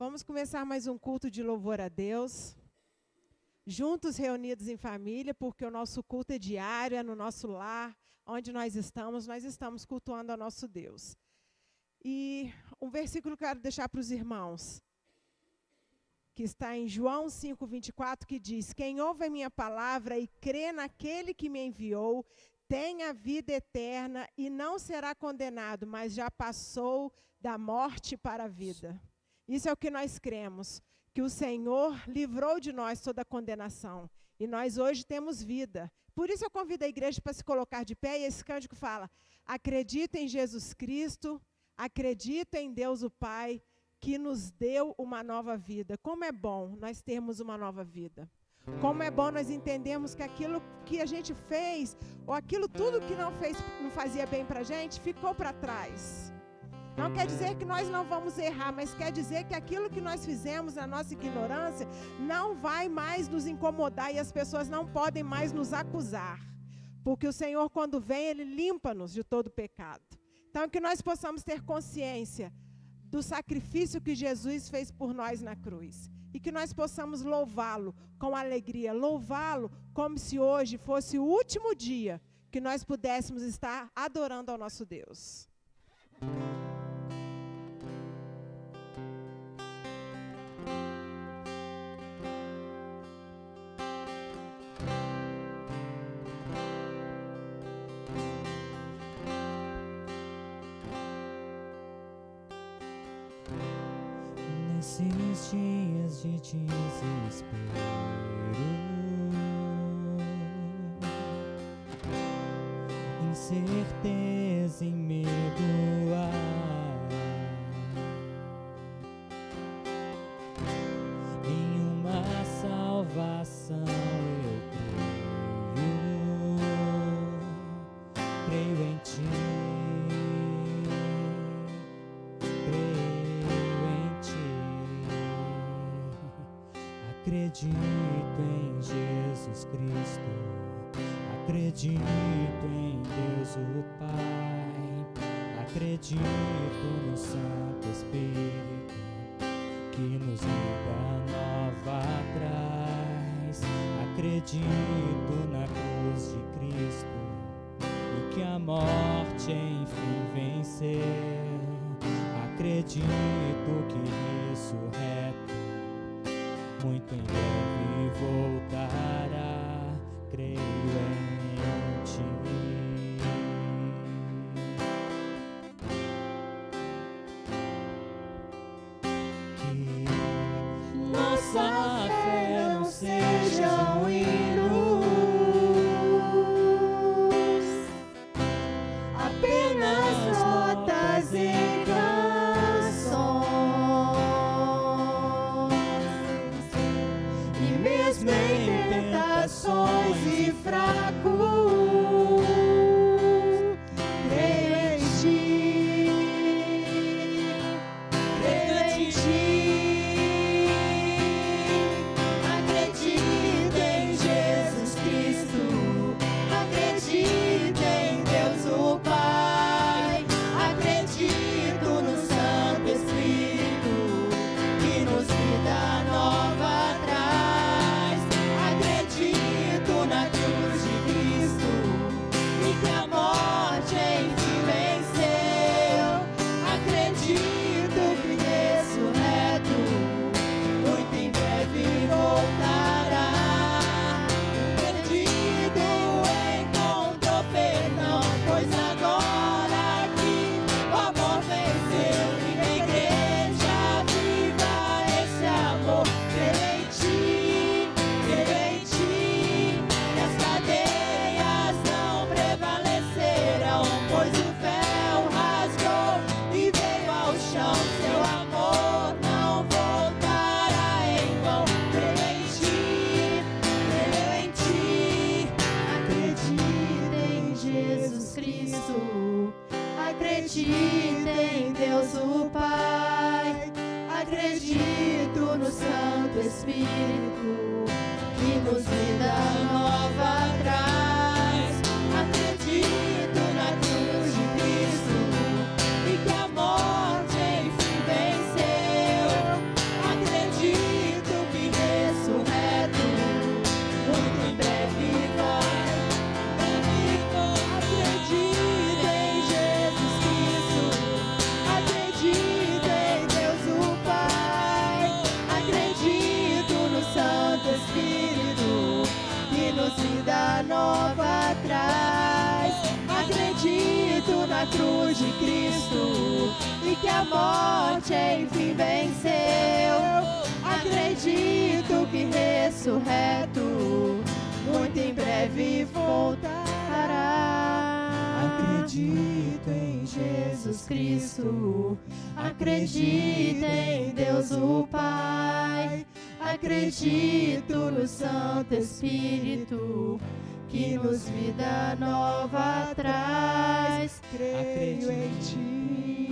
Vamos começar mais um culto de louvor a Deus. Juntos, reunidos em família, porque o nosso culto é diário, é no nosso lar, onde nós estamos cultuando ao nosso Deus. E um versículo que eu quero deixar para os irmãos, que está em João 5:24, que diz: quem ouve a minha palavra e crê naquele que me enviou, tem a vida eterna e não será condenado, mas já passou da morte para a vida. Isso é o que nós cremos, que o Senhor livrou de nós toda a condenação. E nós hoje temos vida. Por isso eu convido a igreja para se colocar de pé, e esse cântico fala: acredita em Jesus Cristo, acredita em Deus o Pai, que nos deu uma nova vida. Como é bom nós termos uma nova vida. Como é bom nós entendermos que aquilo que a gente fez, ou aquilo tudo que não fazia bem para a gente, ficou para trás. Não quer dizer que nós não vamos errar, mas quer dizer que aquilo que nós fizemos na nossa ignorância não vai mais nos incomodar e as pessoas não podem mais nos acusar. Porque o Senhor, quando vem, Ele limpa-nos de todo pecado. Então, que nós possamos ter consciência do sacrifício que Jesus fez por nós na cruz. E que nós possamos louvá-lo com alegria, louvá-lo como se hoje fosse o último dia que nós pudéssemos estar adorando ao nosso Deus. Nesses dias de desespero, incerteza e medo, em uma salvação eu creio em Ti. Acredito em Jesus Cristo, acredito em Deus o Pai, acredito no Santo Espírito, que nos vida nova traz. Acredito na cruz de Cristo e que a morte enfim venceu. Acredito que ressurreto muito em breve voltará, creio em Ti. Que nossa fé não seja um hino, apenas notas em canções. Mesmo em tentações e fracos, creio em Ti, creio em Ti. Acredito em Jesus Cristo, acredito em Deus o Pai, acredito no Santo Espírito, que nos vida nova traz. Acredito na cruz de Cristo e que a morte enfim venceu. Acredito que ressurreto muito em breve voltará. Acredito encontrou perdão, pois agora que o amor venceu e na igreja viva esse amor. Creio em Ti, que as cadeias não prevaleceram, pois o véu rasgou e veio ao chão. Seu amor não voltará em vão. Creio em Ti, acredito em Jesus Cristo, acredito em Deus o Pai, acredito no Santo Espírito, que nos vida nova traz. Acredito na cruz de Cristo e que a morte enfim venceu. cruz de Cristo e que a morte enfim venceu. Acredito que ressurreto muito em breve voltará. Acredito em Jesus Cristo, acredito em Deus o Pai, acredito no Santo Espírito que nos vida nova traz. Creio em Ti.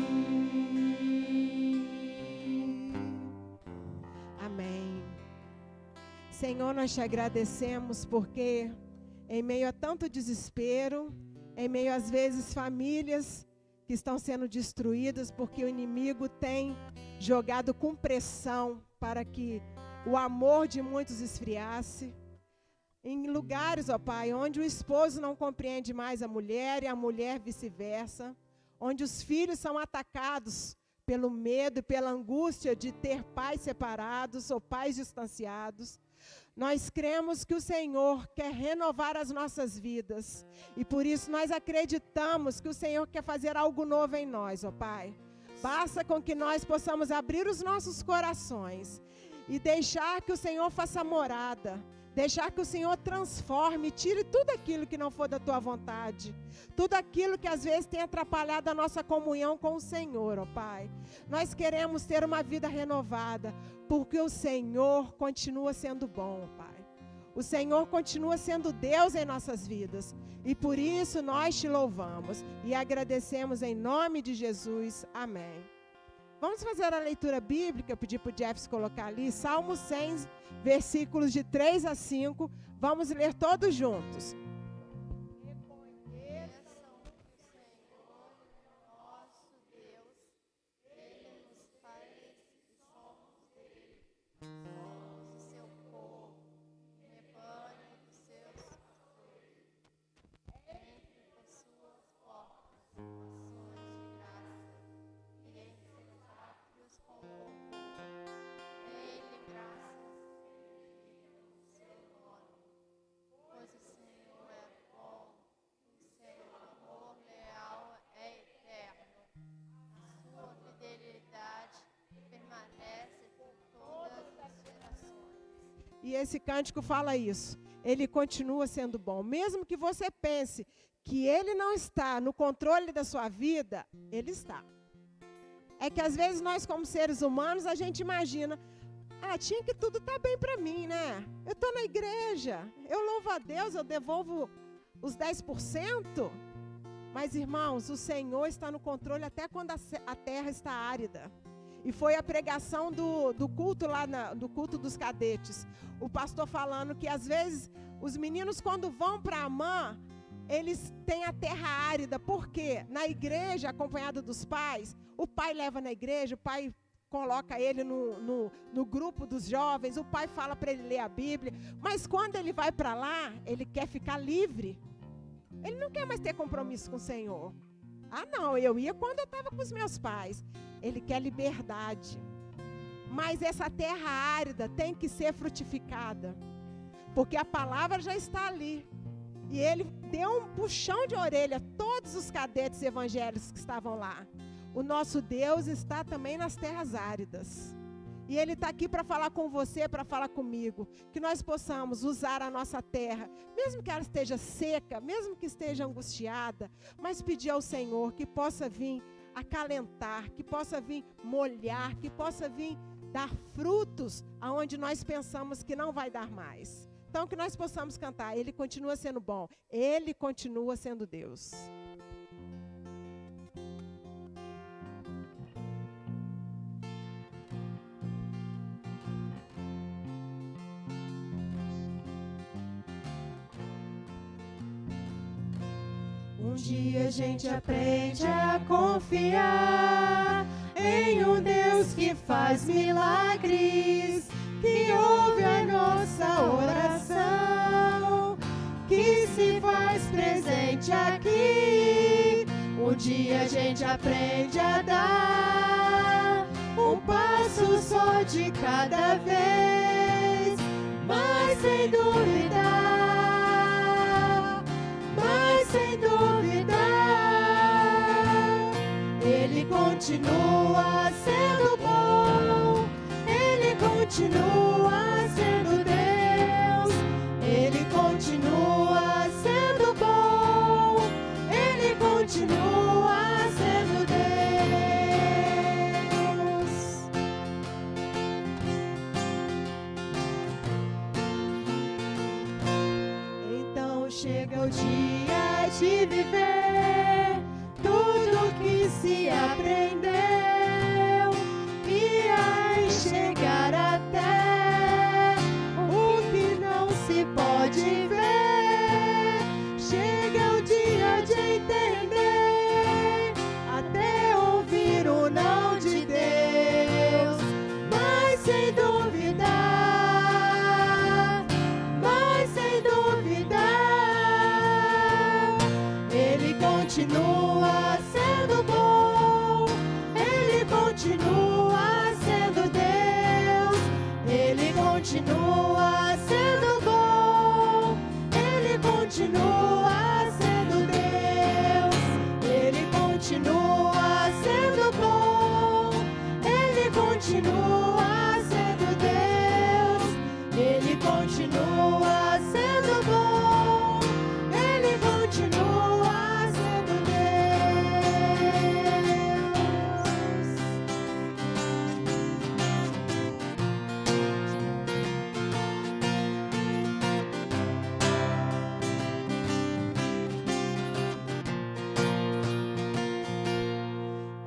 Amém. Senhor, nós te agradecemos porque em meio a tanto desespero, em meio às vezes famílias que estão sendo destruídas porque o inimigo tem jogado com pressão para que o amor de muitos esfriasse. Em lugares, ó Pai, onde o esposo não compreende mais a mulher e a mulher vice-versa, onde os filhos são atacados pelo medo e pela angústia de ter pais separados ou pais distanciados, nós cremos que o Senhor quer renovar as nossas vidas e por isso nós acreditamos que o Senhor quer fazer algo novo em nós, ó Pai. Basta com que nós possamos abrir os nossos corações e deixar que o Senhor faça morada, deixar que o Senhor transforme, tire tudo aquilo que não for da Tua vontade, tudo aquilo que às vezes tem atrapalhado a nossa comunhão com o Senhor, ó Pai. Nós queremos ter uma vida renovada, porque o Senhor continua sendo bom, ó Pai. O Senhor continua sendo Deus em nossas vidas, e por isso nós Te louvamos e agradecemos em nome de Jesus. Amém. Vamos fazer a leitura bíblica, eu pedi para o Jeffs colocar ali, Salmo 100, versículos de 3 a 5, vamos ler todos juntos. E esse cântico fala isso. Ele continua sendo bom. Mesmo que você pense que Ele não está no controle da sua vida, Ele está. É que às vezes nós, como seres humanos, a gente imagina, tinha que tudo estar bem para mim, né? Eu estou na igreja, eu louvo a Deus, eu devolvo os 10%. Mas, irmãos, o Senhor está no controle até quando a terra está árida. E foi a pregação do culto lá, do culto dos cadetes. O pastor falando que às vezes os meninos quando vão para Amã, eles têm a terra árida. Por quê? Na igreja, acompanhado dos pais, o pai leva na igreja, o pai coloca ele no grupo dos jovens, o pai fala para ele ler a Bíblia. Mas quando ele vai para lá, ele quer ficar livre. Ele não quer mais ter compromisso com o Senhor. Não, eu ia quando eu estava com os meus pais. Ele quer liberdade. Mas essa terra árida tem que ser frutificada. Porque a palavra já está ali. E ele deu um puxão de orelha a todos os cadetes evangélicos que estavam lá. O nosso Deus está também nas terras áridas. E Ele está aqui para falar com você, para falar comigo. Que nós possamos usar a nossa terra, mesmo que ela esteja seca, mesmo que esteja angustiada, mas pedir ao Senhor que possa vir acalentar, que possa vir molhar, que possa vir dar frutos aonde nós pensamos que não vai dar mais. Então que nós possamos cantar, Ele continua sendo bom, Ele continua sendo Deus. Um dia a gente aprende a confiar em um Deus que faz milagres, que ouve a nossa oração, que se faz presente aqui. Um dia a gente aprende a dar um passo só de cada vez, mas sem dúvida, chega o dia de viver tudo que se aprendeu e a enxergar até o que não se pode ver. Chega o dia de entender, até ouvir o não de Deus, mas sem duvidar, Ele continua sendo bom, Ele continua sendo Deus, Ele continua sendo bom, Ele continua sendo Deus, Ele continua sendo bom, Ele continua sendo Deus, Ele continua sendo bom, Ele continua sendo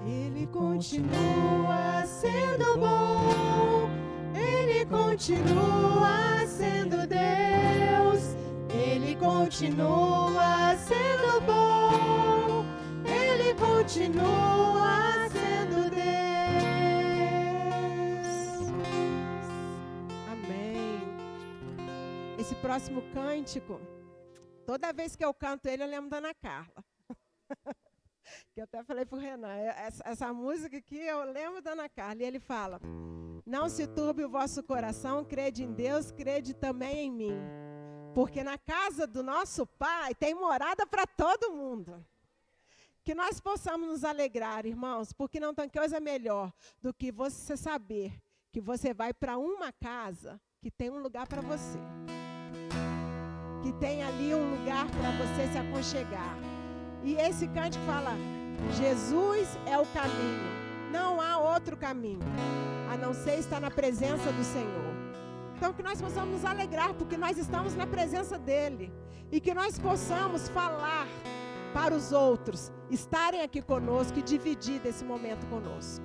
Ele continua sendo bom, Ele continua sendo Deus, Ele continua sendo bom, Ele continua sendo Deus. Amém. Esse próximo cântico, toda vez que eu canto ele, eu lembro da Ana Carla. Que eu até falei pro Renan, essa música aqui eu lembro da Ana Carla. E ele fala: não se turbe o vosso coração, crede em Deus, crede também em mim. Porque na casa do nosso Pai tem morada para todo mundo. Que nós possamos nos alegrar, irmãos, porque não tem coisa melhor do que você saber que você vai para uma casa que tem um lugar para você. Que tem ali um lugar para você se aconchegar. E esse cântico fala: Jesus é o caminho, não há outro caminho, a não ser estar na presença do Senhor. Então que nós possamos nos alegrar, porque nós estamos na presença dEle. E que nós possamos falar para os outros, estarem aqui conosco e dividir desse momento conosco.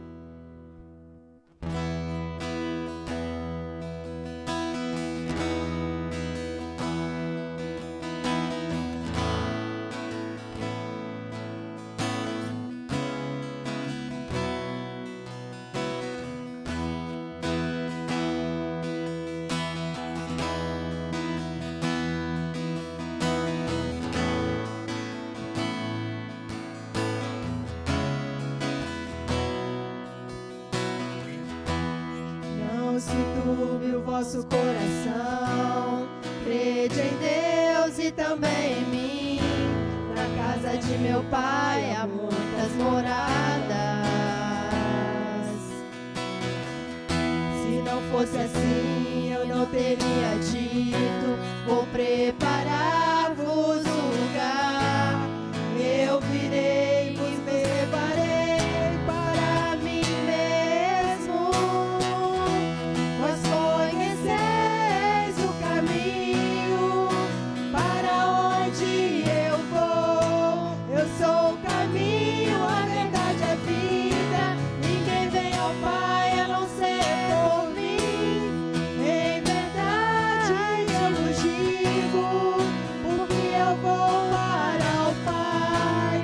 Não se turbe o vosso coração, crede em Deus e também em mim. Na casa de meu Pai há muitas moradas. Se não fosse assim, eu não teria dito: vou preparar-vos um lugar. Eu virei, vos preparei para mim mesmo. Vós conheceis o caminho para onde eu vou. Eu sou o caminho, a verdade e a vida. Ninguém vem ao Pai a não ser por mim. Em verdade eu vos digo, porque eu vou para o Pai.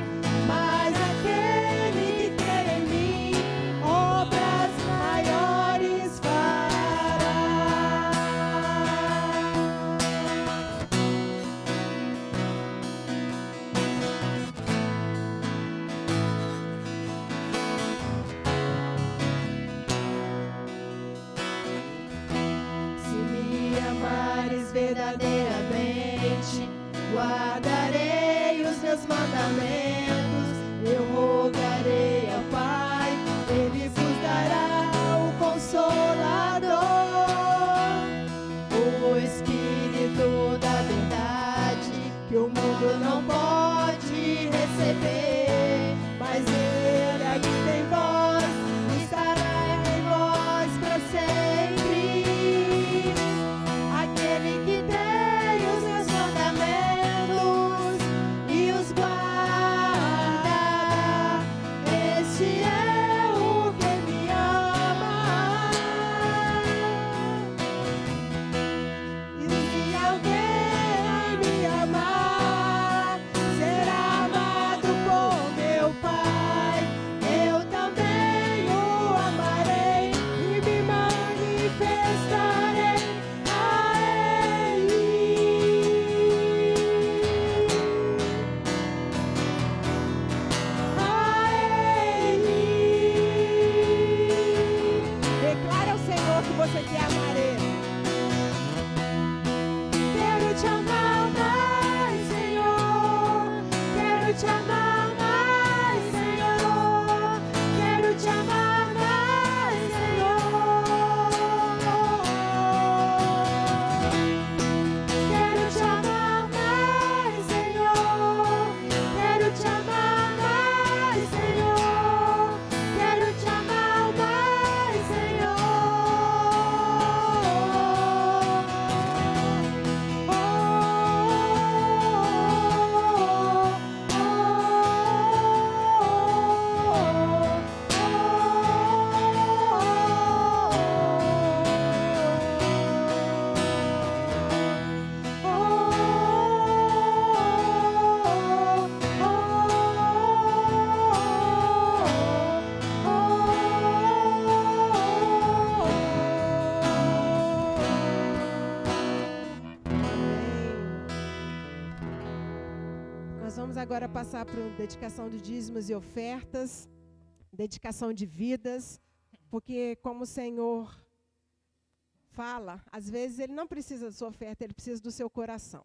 Mas aquele que crê em mim, obras maiores fará. Se me amares verdadeiramente, guardarei os meus mandamentos. Eu rogarei ao Pai, Ele vos dará o Consolador, o Espírito da verdade, que o mundo não pode receber, mas Ele habita em vós, estará em vós para sempre. Aquele que tem os meus mandamentos Nós vamos agora passar para a dedicação de dízimos e ofertas, dedicação de vidas, porque como o Senhor fala, às vezes Ele não precisa da sua oferta, Ele precisa do seu coração.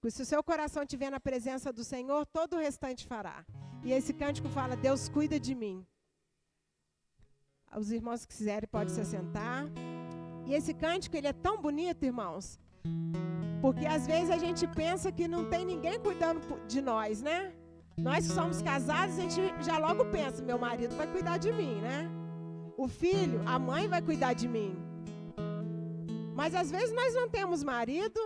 Porque se o seu coração estiver na presença do Senhor, todo o restante fará. E esse cântico fala, Deus cuida de mim. Os irmãos que quiserem podem se assentar. E esse cântico, ele é tão bonito, irmãos, porque às vezes a gente pensa que não tem ninguém cuidando de nós, né? Nós que somos casados, a gente já logo pensa, meu marido vai cuidar de mim, né? O filho, a mãe vai cuidar de mim. Mas às vezes nós não temos marido,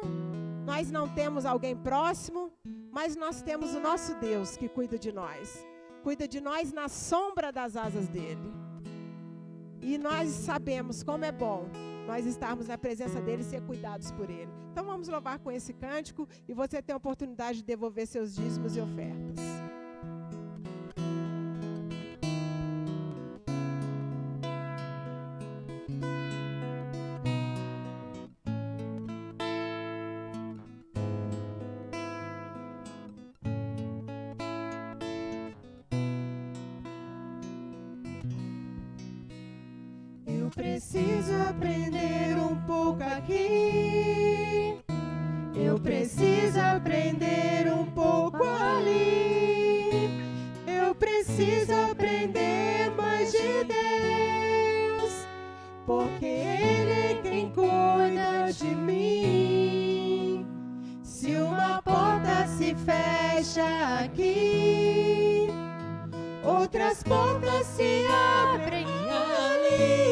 nós não temos alguém próximo, mas nós temos o nosso Deus que cuida de nós. Cuida de nós na sombra das asas dele. E nós sabemos como é bom nós estarmos na presença dele e ser cuidados por ele. Então vamos louvar com esse cântico e você tem a oportunidade de devolver seus dízimos e ofertas. Preciso aprender um pouco aqui, eu preciso aprender um pouco ali, eu preciso aprender mais de Deus, porque Ele é quem cuida de mim. Se uma porta se fecha aqui, outras portas se abrem ali.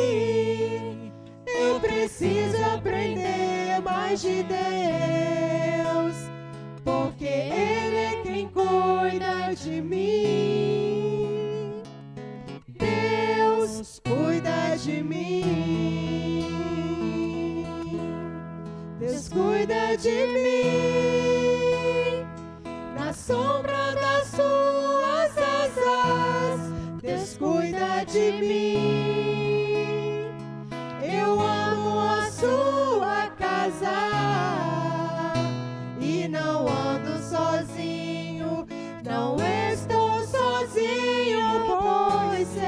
Eu preciso aprender mais de Deus, porque Ele é quem cuida de mim. Deus cuida de mim. Deus cuida de mim. Na sombra das suas asas, Deus cuida de mim. Eu amo a sua casa e não ando sozinho, não estou sozinho, pois sei,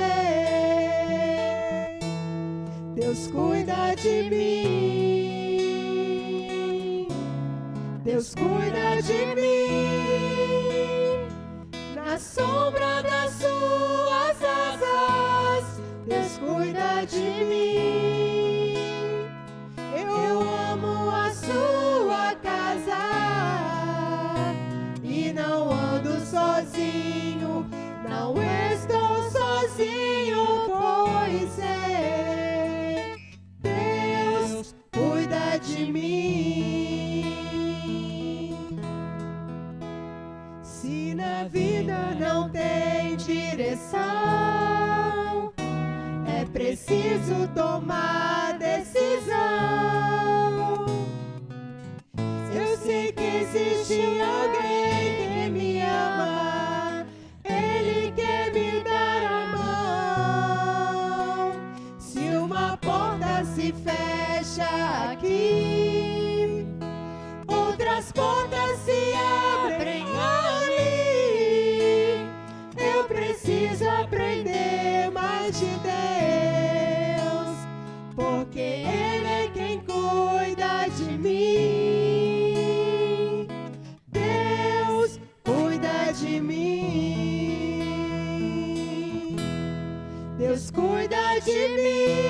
Deus cuida de mim, Deus cuida de mim, na sombra das suas asas, Deus cuida de mim. Eu amo a sua casa e não ando sozinho, não estou sozinho, pois sei, Deus cuida de mim. Se na vida não tem direção, é preciso tomar decisão. Eu sei que existe alguém que me ama, Ele quer me dar a mão. Se uma porta se fecha aqui, outras portas se abrem ali. Eu preciso aprender mais de Deus, porque Ele é quem cuida de mim. Deus cuida de mim. Deus cuida de mim.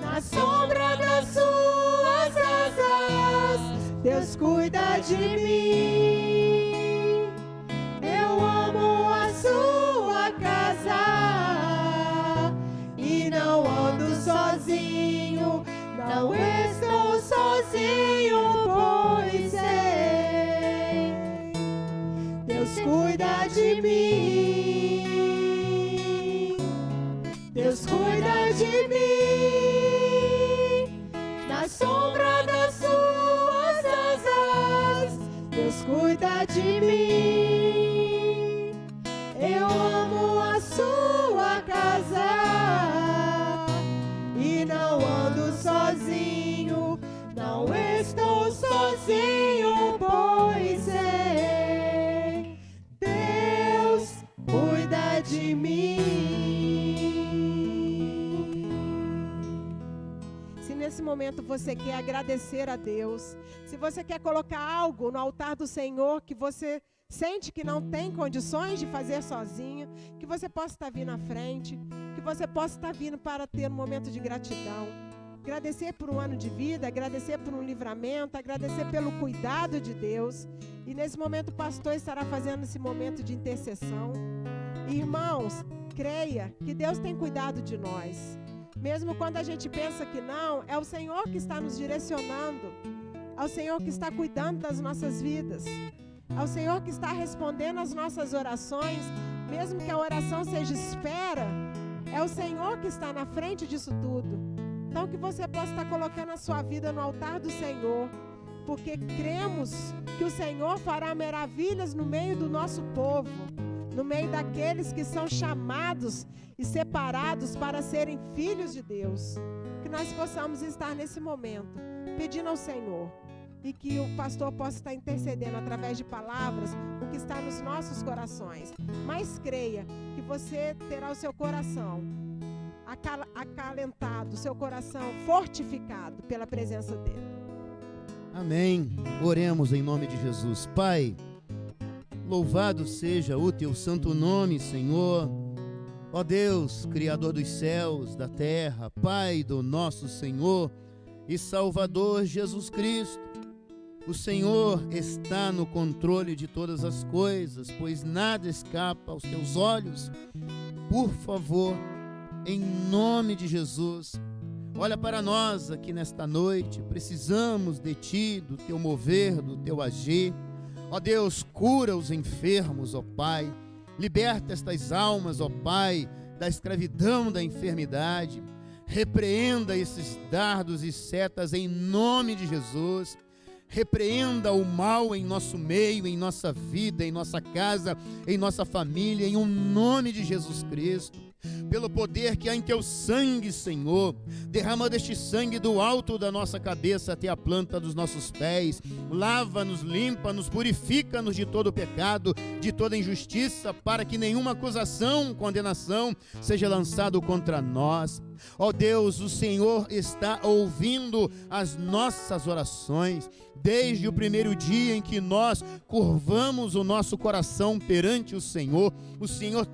Na sombra das suas asas, Deus cuida de mim. Eu amo a sua casa e não ando sozinho, não estou sozinho, pois sei, Deus cuida de mim. Deus cuida de mim. Na sombra das suas asas, Deus cuida de mim. Eu amo a sua casa e não ando sozinho, não estou sozinho, pois sei, momento você quer agradecer a Deus, se você quer colocar algo no altar do Senhor que você sente que não tem condições de fazer sozinho, que você possa estar vindo à frente, que você possa estar vindo para ter um momento de gratidão. Agradecer por um ano de vida, agradecer por um livramento, agradecer pelo cuidado de Deus. E nesse momento o pastor estará fazendo esse momento de intercessão. Irmãos, creia que Deus tem cuidado de nós. Mesmo quando a gente pensa que não, é o Senhor que está nos direcionando. É o Senhor que está cuidando das nossas vidas. É o Senhor que está respondendo às nossas orações, mesmo que a oração seja espera. É o Senhor que está na frente disso tudo. Então que você possa estar colocando a sua vida no altar do Senhor, porque cremos que o Senhor fará maravilhas no meio do nosso povo, no meio daqueles que são chamados e separados para serem filhos de Deus. Que nós possamos estar nesse momento pedindo ao Senhor, e que o pastor possa estar intercedendo através de palavras o que está nos nossos corações. Mas creia que você terá o seu coração acalentado, o seu coração fortificado pela presença dele. Amém. Oremos em nome de Jesus. Pai, louvado seja o teu santo nome, Senhor. Ó Deus, Criador dos céus, da terra, Pai do nosso Senhor e Salvador Jesus Cristo. O Senhor está no controle de todas as coisas, pois nada escapa aos teus olhos. Por favor, em nome de Jesus, olha para nós aqui nesta noite. Precisamos de Ti, do Teu mover, do Teu agir. Ó Deus, cura os enfermos, ó Pai. Liberta estas almas, ó Pai, da escravidão, da enfermidade. Repreenda esses dardos e setas em nome de Jesus. Repreenda o mal em nosso meio, em nossa vida, em nossa casa, em nossa família, em nome de Jesus Cristo. Pelo poder que há em teu sangue, Senhor, derrama deste sangue do alto da nossa cabeça até a planta dos nossos pés. Lava-nos, limpa-nos, purifica-nos de todo pecado, de toda injustiça, para que nenhuma acusação, condenação seja lançado contra nós. Ó Deus, o Senhor está ouvindo as nossas orações. Desde o primeiro dia em que nós curvamos o nosso coração perante o Senhor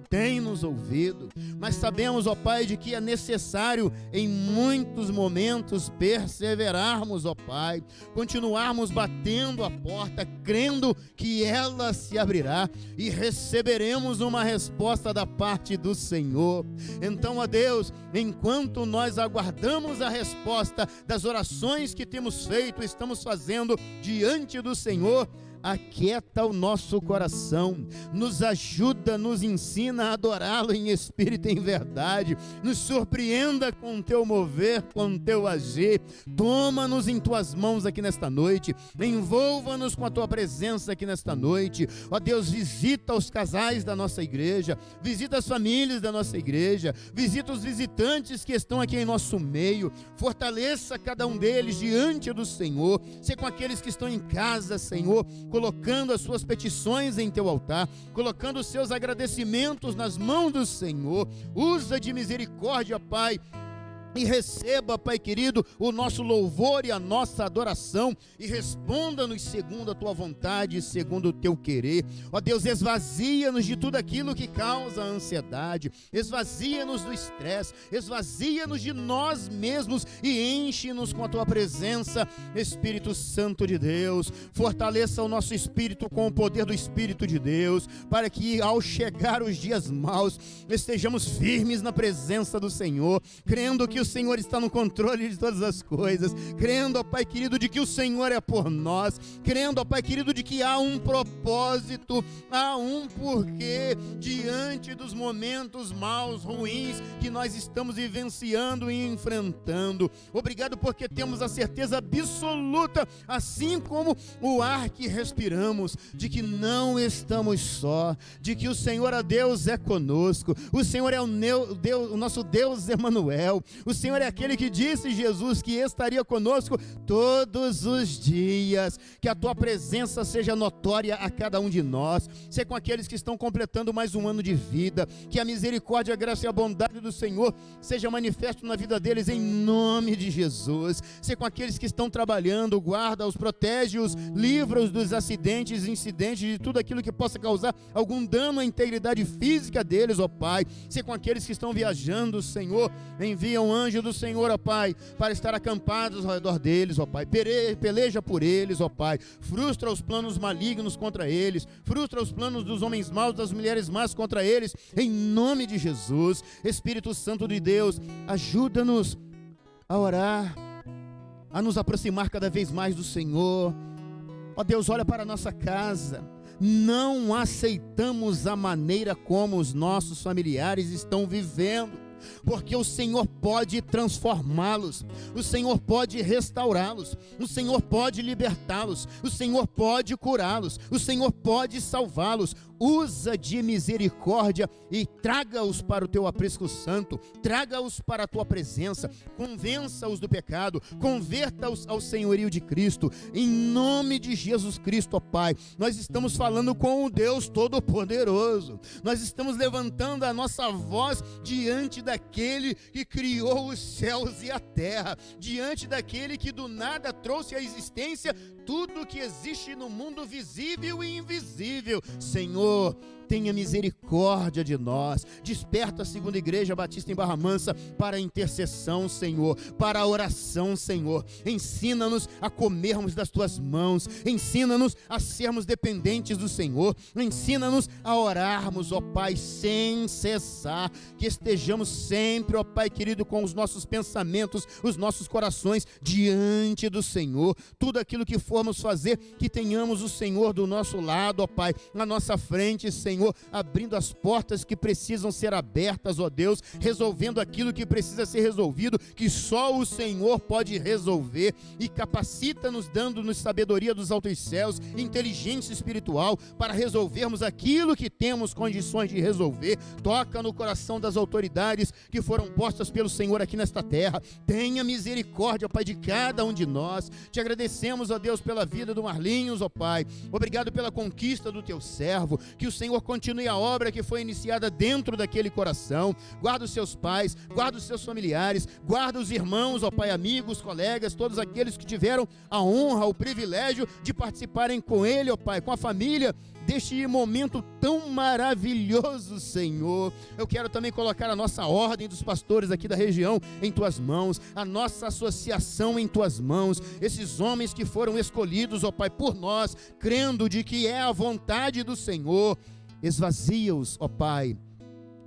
tem nos ouvido. Mas sabemos, ó Pai, de que é necessário em muitos momentos perseverarmos, ó Pai, continuarmos batendo a porta, crendo que ela se abrirá e receberemos uma resposta da parte do Senhor. Então, ó Deus, enquanto nós aguardamos a resposta das orações que temos feito, estamos fazendo diante do Senhor, aquieta o nosso coração, nos ajuda, nos ensina a adorá-lo em espírito e em verdade, nos surpreenda com o teu mover, com o teu agir. Toma-nos em tuas mãos aqui nesta noite, envolva-nos com a tua presença aqui nesta noite. Ó Deus, visita os casais da nossa igreja, visita as famílias da nossa igreja, visita os visitantes que estão aqui em nosso meio, fortaleça cada um deles diante do Senhor. Sê com aqueles que estão em casa, Senhor, colocando as suas petições em teu altar, colocando os seus agradecimentos nas mãos do Senhor. Usa de misericórdia, Pai, e receba, Pai querido, o nosso louvor e a nossa adoração, e responda-nos segundo a tua vontade e segundo o teu querer. Ó Deus, esvazia-nos de tudo aquilo que causa ansiedade, esvazia-nos do estresse, esvazia-nos de nós mesmos e enche-nos com a tua presença. Espírito Santo de Deus, fortaleça o nosso espírito com o poder do Espírito de Deus, para que ao chegar os dias maus, estejamos firmes na presença do Senhor, crendo que o Senhor está no controle de todas as coisas, crendo, ó Pai querido, de que o Senhor é por nós, crendo, ó Pai querido, de que há um propósito, há um porquê diante dos momentos maus, ruins que nós estamos vivenciando e enfrentando. Obrigado porque temos a certeza absoluta, assim como o ar que respiramos, de que não estamos só, de que o Senhor, ó Deus, é conosco. O Senhor é o nosso Deus Emanuel. O O Senhor é aquele que disse, Jesus, que estaria conosco todos os dias. Que a tua presença seja notória a cada um de nós. Ser com aqueles que estão completando mais um ano de vida. Que a misericórdia, a graça e a bondade do Senhor seja manifesto na vida deles em nome de Jesus. Ser com aqueles que estão trabalhando, guarda-os, protege-os, livra-os dos acidentes, incidentes, de tudo aquilo que possa causar algum dano à integridade física deles, ó Pai. Ser com aqueles que estão viajando, Senhor, envia um anjo do Senhor, ó Pai, para estar acampados ao redor deles, ó Pai. Peleja por eles, ó Pai. Frustra os planos malignos contra eles, frustra os planos dos homens maus, das mulheres más contra eles, em nome de Jesus. Espírito Santo de Deus, ajuda-nos a orar, a nos aproximar cada vez mais do Senhor. Ó Deus, olha para a nossa casa. Não aceitamos a maneira como os nossos familiares estão vivendo, porque o Senhor pode transformá-los, o Senhor pode restaurá-los, o Senhor pode libertá-los, o Senhor pode curá-los, o Senhor pode salvá-los. Usa de misericórdia e traga-os para o teu aprisco santo, traga-os para a tua presença, convença-os do pecado, converta-os ao senhorio de Cristo, em nome de Jesus Cristo, ó Pai. Nós estamos falando com o Deus Todo-Poderoso, nós estamos levantando a nossa voz diante daquele que criou os céus e a terra, diante daquele que do nada trouxe à existência tudo que existe no mundo visível e invisível. Senhor, tenha misericórdia de nós. Desperta a segunda igreja batista em Barra Mansa para a intercessão, Senhor, para a oração, Senhor. Ensina-nos a comermos das tuas mãos, ensina-nos a sermos dependentes do Senhor, ensina-nos a orarmos, ó Pai, sem cessar, que estejamos sempre, ó Pai querido, com os nossos pensamentos, os nossos corações diante do Senhor. Tudo aquilo que formos fazer, que tenhamos o Senhor do nosso lado, ó Pai, na nossa frente, Senhor, abrindo as portas que precisam ser abertas, ó Deus, resolvendo aquilo que precisa ser resolvido, que só o Senhor pode resolver, e capacita-nos, dando-nos sabedoria dos altos céus, inteligência espiritual, para resolvermos aquilo que temos condições de resolver. Toca no coração das autoridades que foram postas pelo Senhor aqui nesta terra. Tenha misericórdia, ó Pai, de cada um de nós. Te agradecemos, ó Deus, pela vida do Marlinhos, ó Pai. Obrigado pela conquista do teu servo. Que o Senhor continue a obra que foi iniciada dentro daquele coração. Guarda os seus pais, guarda os seus familiares, guarda os irmãos, ó Pai, amigos, colegas, todos aqueles que tiveram a honra, o privilégio de participarem com ele, ó Pai, com a família, deste momento tão maravilhoso, Senhor. Eu quero também colocar a nossa ordem dos pastores aqui da região em tuas mãos, a nossa associação em tuas mãos, esses homens que foram escolhidos, ó Pai, por nós, crendo de que é a vontade do Senhor. Esvazia-os, ó Pai,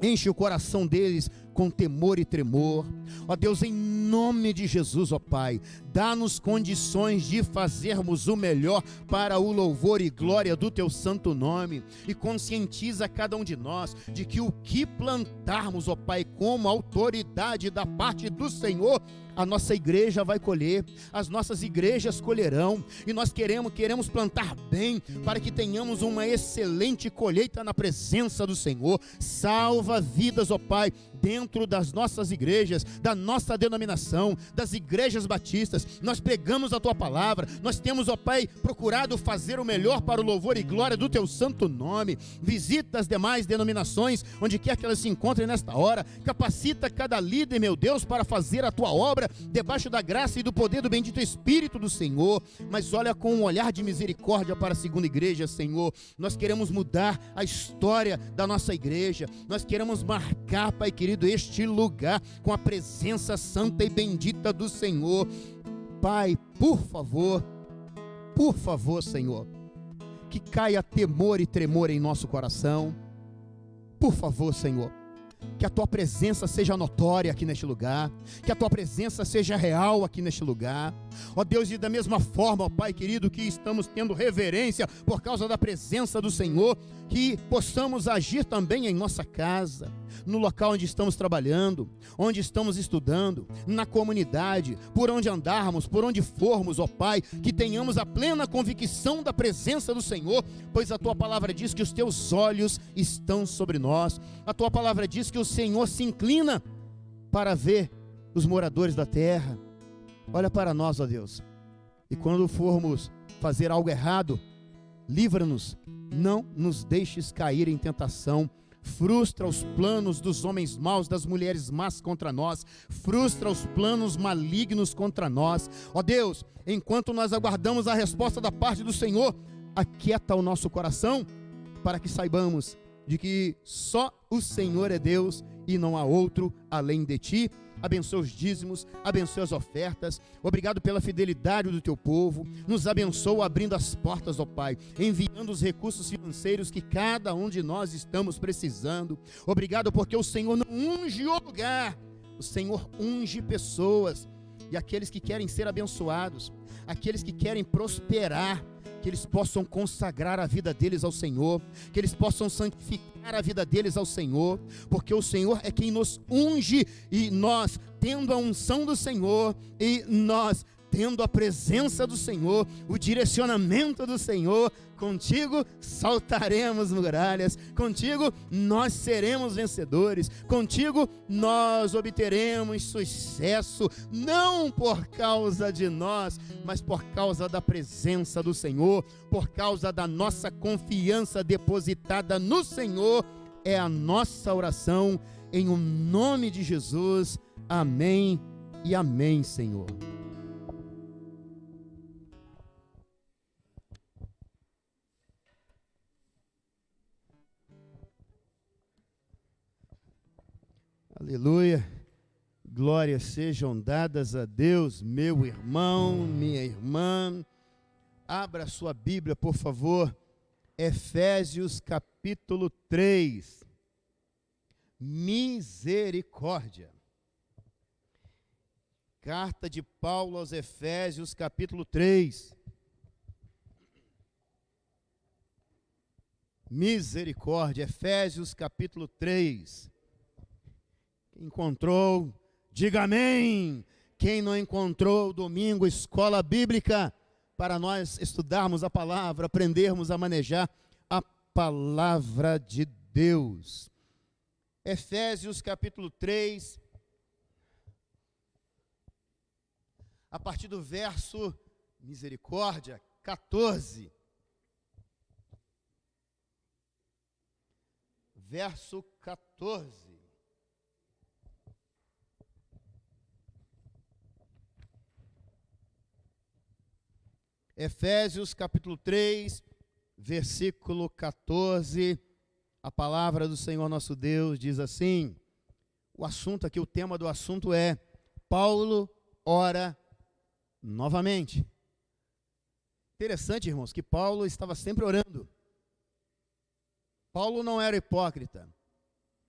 enche o coração deles com temor e tremor, ó Deus, em nome de Jesus, ó Pai, dá-nos condições de fazermos o melhor para o louvor e glória do teu santo nome, e conscientiza cada um de nós de que o que plantarmos, ó Pai, como autoridade da parte do Senhor, a nossa igreja vai colher, as nossas igrejas colherão, e nós queremos plantar bem, para que tenhamos uma excelente colheita na presença do Senhor. Salva vidas, ó Pai, dentro das nossas igrejas, da nossa denominação, das igrejas batistas. Nós pregamos a tua palavra, nós temos, ó Pai, procurado fazer o melhor para o louvor e glória do teu santo nome. Visita as demais denominações, onde quer que elas se encontrem nesta hora, capacita cada líder, meu Deus, para fazer a tua obra, debaixo da graça e do poder do bendito Espírito do Senhor. Mas olha com um olhar de misericórdia para a segunda igreja, Senhor. Nós queremos mudar a história da nossa igreja, nós queremos marcar, Pai querido, este lugar com a presença santa e bendita do Senhor. Pai, por favor, Senhor, que caia temor e tremor em nosso coração. Por favor, Senhor, que a tua presença seja notória aqui neste lugar, que a tua presença seja real aqui neste lugar, ó Deus. E da mesma forma, ó Pai querido, que estamos tendo reverência por causa da presença do Senhor, que possamos agir também em nossa casa, no local onde estamos trabalhando, onde estamos estudando, na comunidade, por onde andarmos, por onde formos, ó Pai, que tenhamos a plena convicção da presença do Senhor, pois a tua palavra diz que os teus olhos estão sobre nós, a tua palavra diz que o Senhor se inclina para ver os moradores da terra. Olha para nós, ó Deus. E quando formos fazer algo errado, livra-nos, não nos deixes cair em tentação. Frustra os planos dos homens maus, das mulheres más contra nós. Frustra os planos malignos contra nós. Ó Deus, enquanto nós aguardamos a resposta da parte do Senhor, aquieta o nosso coração, para que saibamos de que só o Senhor é Deus e não há outro além de ti. Abençoa os dízimos, abençoa as ofertas. Obrigado pela fidelidade do teu povo. Nos abençoa abrindo as portas, ó Pai, enviando os recursos financeiros que cada um de nós estamos precisando. Obrigado porque o Senhor não unge o lugar, o Senhor unge pessoas. E aqueles que querem ser abençoados, aqueles que querem prosperar, que eles possam consagrar a vida deles ao Senhor, que eles possam santificar a vida deles ao Senhor, porque o Senhor é quem nos unge, e nós, tendo a unção do Senhor, e nós, tendo a presença do Senhor, o direcionamento do Senhor, contigo saltaremos muralhas, contigo nós seremos vencedores, contigo nós obteremos sucesso, não por causa de nós, mas por causa da presença do Senhor, por causa da nossa confiança depositada no Senhor. É a nossa oração, em o nome de Jesus. Amém e amém, Senhor. Aleluia, glórias sejam dadas a Deus. Meu irmão, minha irmã, abra sua Bíblia, por favor, Efésios capítulo 3, misericórdia. Carta de Paulo aos Efésios capítulo 3, misericórdia, Efésios capítulo 3. Encontrou, diga amém. Quem não encontrou, domingo, escola bíblica, para nós estudarmos a palavra, aprendermos a manejar a palavra de Deus. Efésios capítulo 3, a partir do verso, misericórdia, 14. Verso 14. Efésios capítulo 3, versículo 14, a palavra do Senhor nosso Deus diz assim, o assunto aqui, o tema do assunto é, Paulo ora novamente. Interessante, irmãos, que Paulo estava sempre orando. Paulo não era hipócrita.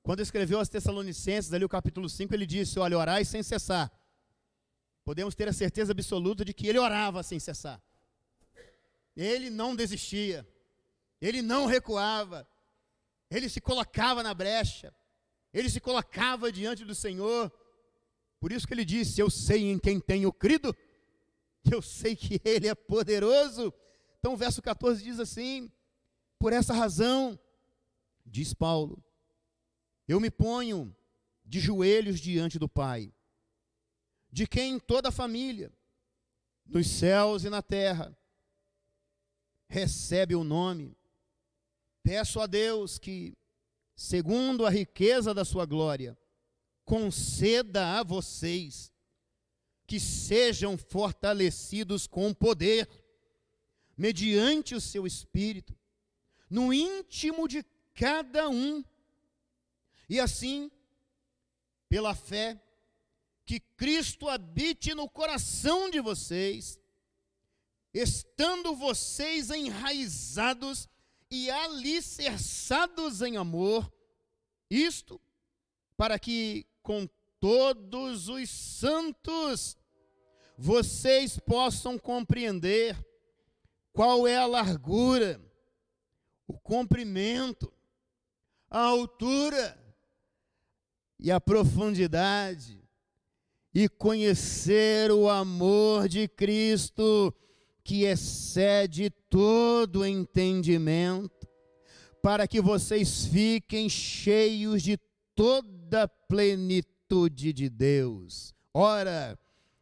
Quando escreveu aos Tessalonicenses, ali o capítulo 5, ele disse, olha, orai sem cessar. Podemos ter a certeza absoluta de que ele orava sem cessar. Ele não desistia, ele não recuava, ele se colocava na brecha, ele se colocava diante do Senhor. Por isso que ele disse, eu sei em quem tenho crido, eu sei que ele é poderoso. Então o verso 14 diz assim, por essa razão, diz Paulo, eu me ponho de joelhos diante do Pai, de quem toda a família, nos céus e na terra, recebe o nome. Peço a Deus que, segundo a riqueza da sua glória, conceda a vocês que sejam fortalecidos com poder, mediante o seu Espírito, no íntimo de cada um, e assim, pela fé, que Cristo habite no coração de vocês, estando vocês enraizados e alicerçados em amor, isto para que com todos os santos vocês possam compreender qual é a largura, o comprimento, a altura e a profundidade, e conhecer o amor de Cristo, que excede todo entendimento, para que vocês fiquem cheios de toda a plenitude de Deus. Ora,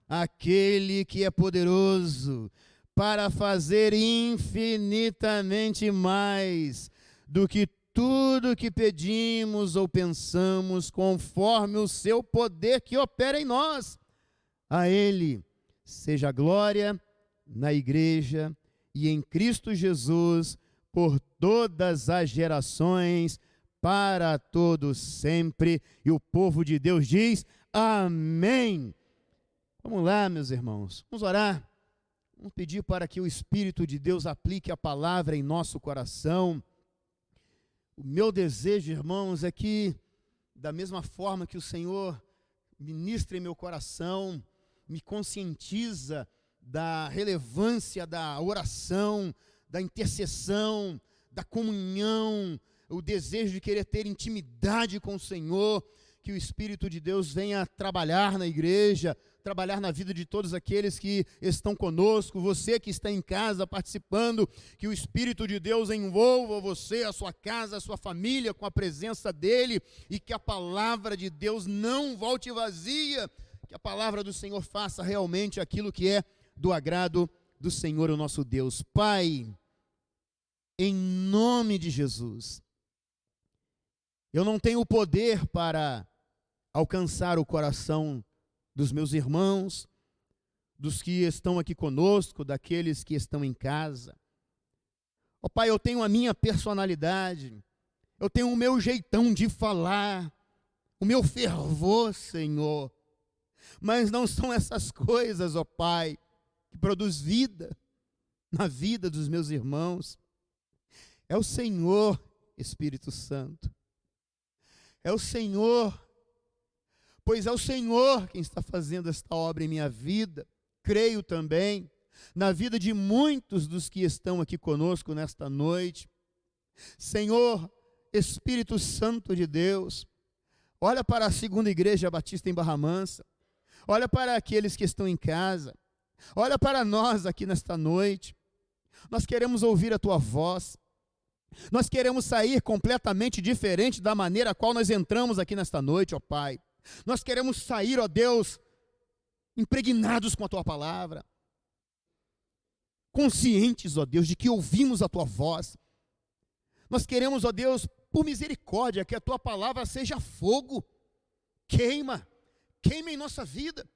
aquele que é poderoso para fazer infinitamente mais do que tudo que pedimos ou pensamos, conforme o seu poder que opera em nós. A Ele seja a glória na igreja e em Cristo Jesus por todas as gerações, para todos sempre. E o povo de Deus diz: amém. Vamos lá, meus irmãos, vamos orar. Vamos pedir para que o Espírito de Deus aplique a palavra em nosso coração. O meu desejo, irmãos, é que, da mesma forma que o Senhor ministra em meu coração, me conscientiza da relevância da oração, da intercessão, da comunhão, o desejo de querer ter intimidade com o Senhor, que o Espírito de Deus venha trabalhar na igreja, trabalhar na vida de todos aqueles que estão conosco, você que está em casa participando, que o Espírito de Deus envolva você, a sua casa, a sua família com a presença dEle, e que a palavra de Deus não volte vazia, que a palavra do Senhor faça realmente aquilo que é do agrado do Senhor, o nosso Deus. Pai, em nome de Jesus, eu não tenho o poder para alcançar o coração dos meus irmãos, dos que estão aqui conosco, daqueles que estão em casa. Ó Pai, eu tenho a minha personalidade, eu tenho o meu jeitão de falar, o meu fervor, Senhor. Mas não são essas coisas, ó Pai, que produz vida na vida dos meus irmãos. É o Senhor, Espírito Santo. É o Senhor, pois é o Senhor quem está fazendo esta obra em minha vida. Creio também na vida de muitos dos que estão aqui conosco nesta noite. Senhor, Espírito Santo de Deus, olha para a segunda igreja batista em Barra Mansa, olha para aqueles que estão em casa, olha para nós aqui nesta noite. Nós queremos ouvir a Tua voz. Nós queremos sair completamente diferente da maneira a qual nós entramos aqui nesta noite, ó Pai. Nós queremos sair, ó Deus, impregnados com a Tua palavra, conscientes, ó Deus, de que ouvimos a Tua voz. Nós queremos, ó Deus, por misericórdia, que a Tua palavra seja fogo, queima em nossa vida,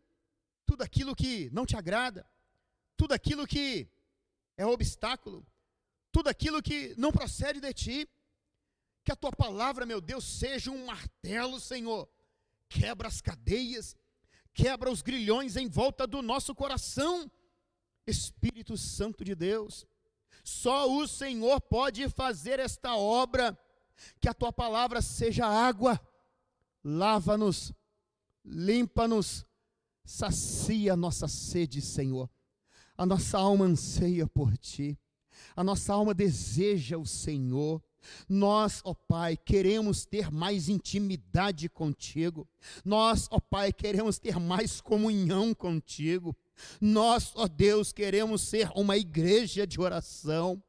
tudo aquilo que não Te agrada, tudo aquilo que é obstáculo, tudo aquilo que não procede de Ti. Que a Tua palavra, meu Deus, seja um martelo, Senhor, quebra as cadeias, quebra os grilhões em volta do nosso coração. Espírito Santo de Deus, só o Senhor pode fazer esta obra. Que a Tua palavra seja água, lava-nos, limpa-nos, sacia a nossa sede, Senhor. A nossa alma anseia por Ti, a nossa alma deseja o Senhor. Nós, ó Pai, queremos ter mais intimidade contigo. Nós, ó Pai, queremos ter mais comunhão contigo. Nós, ó Deus, queremos ser uma igreja de oração.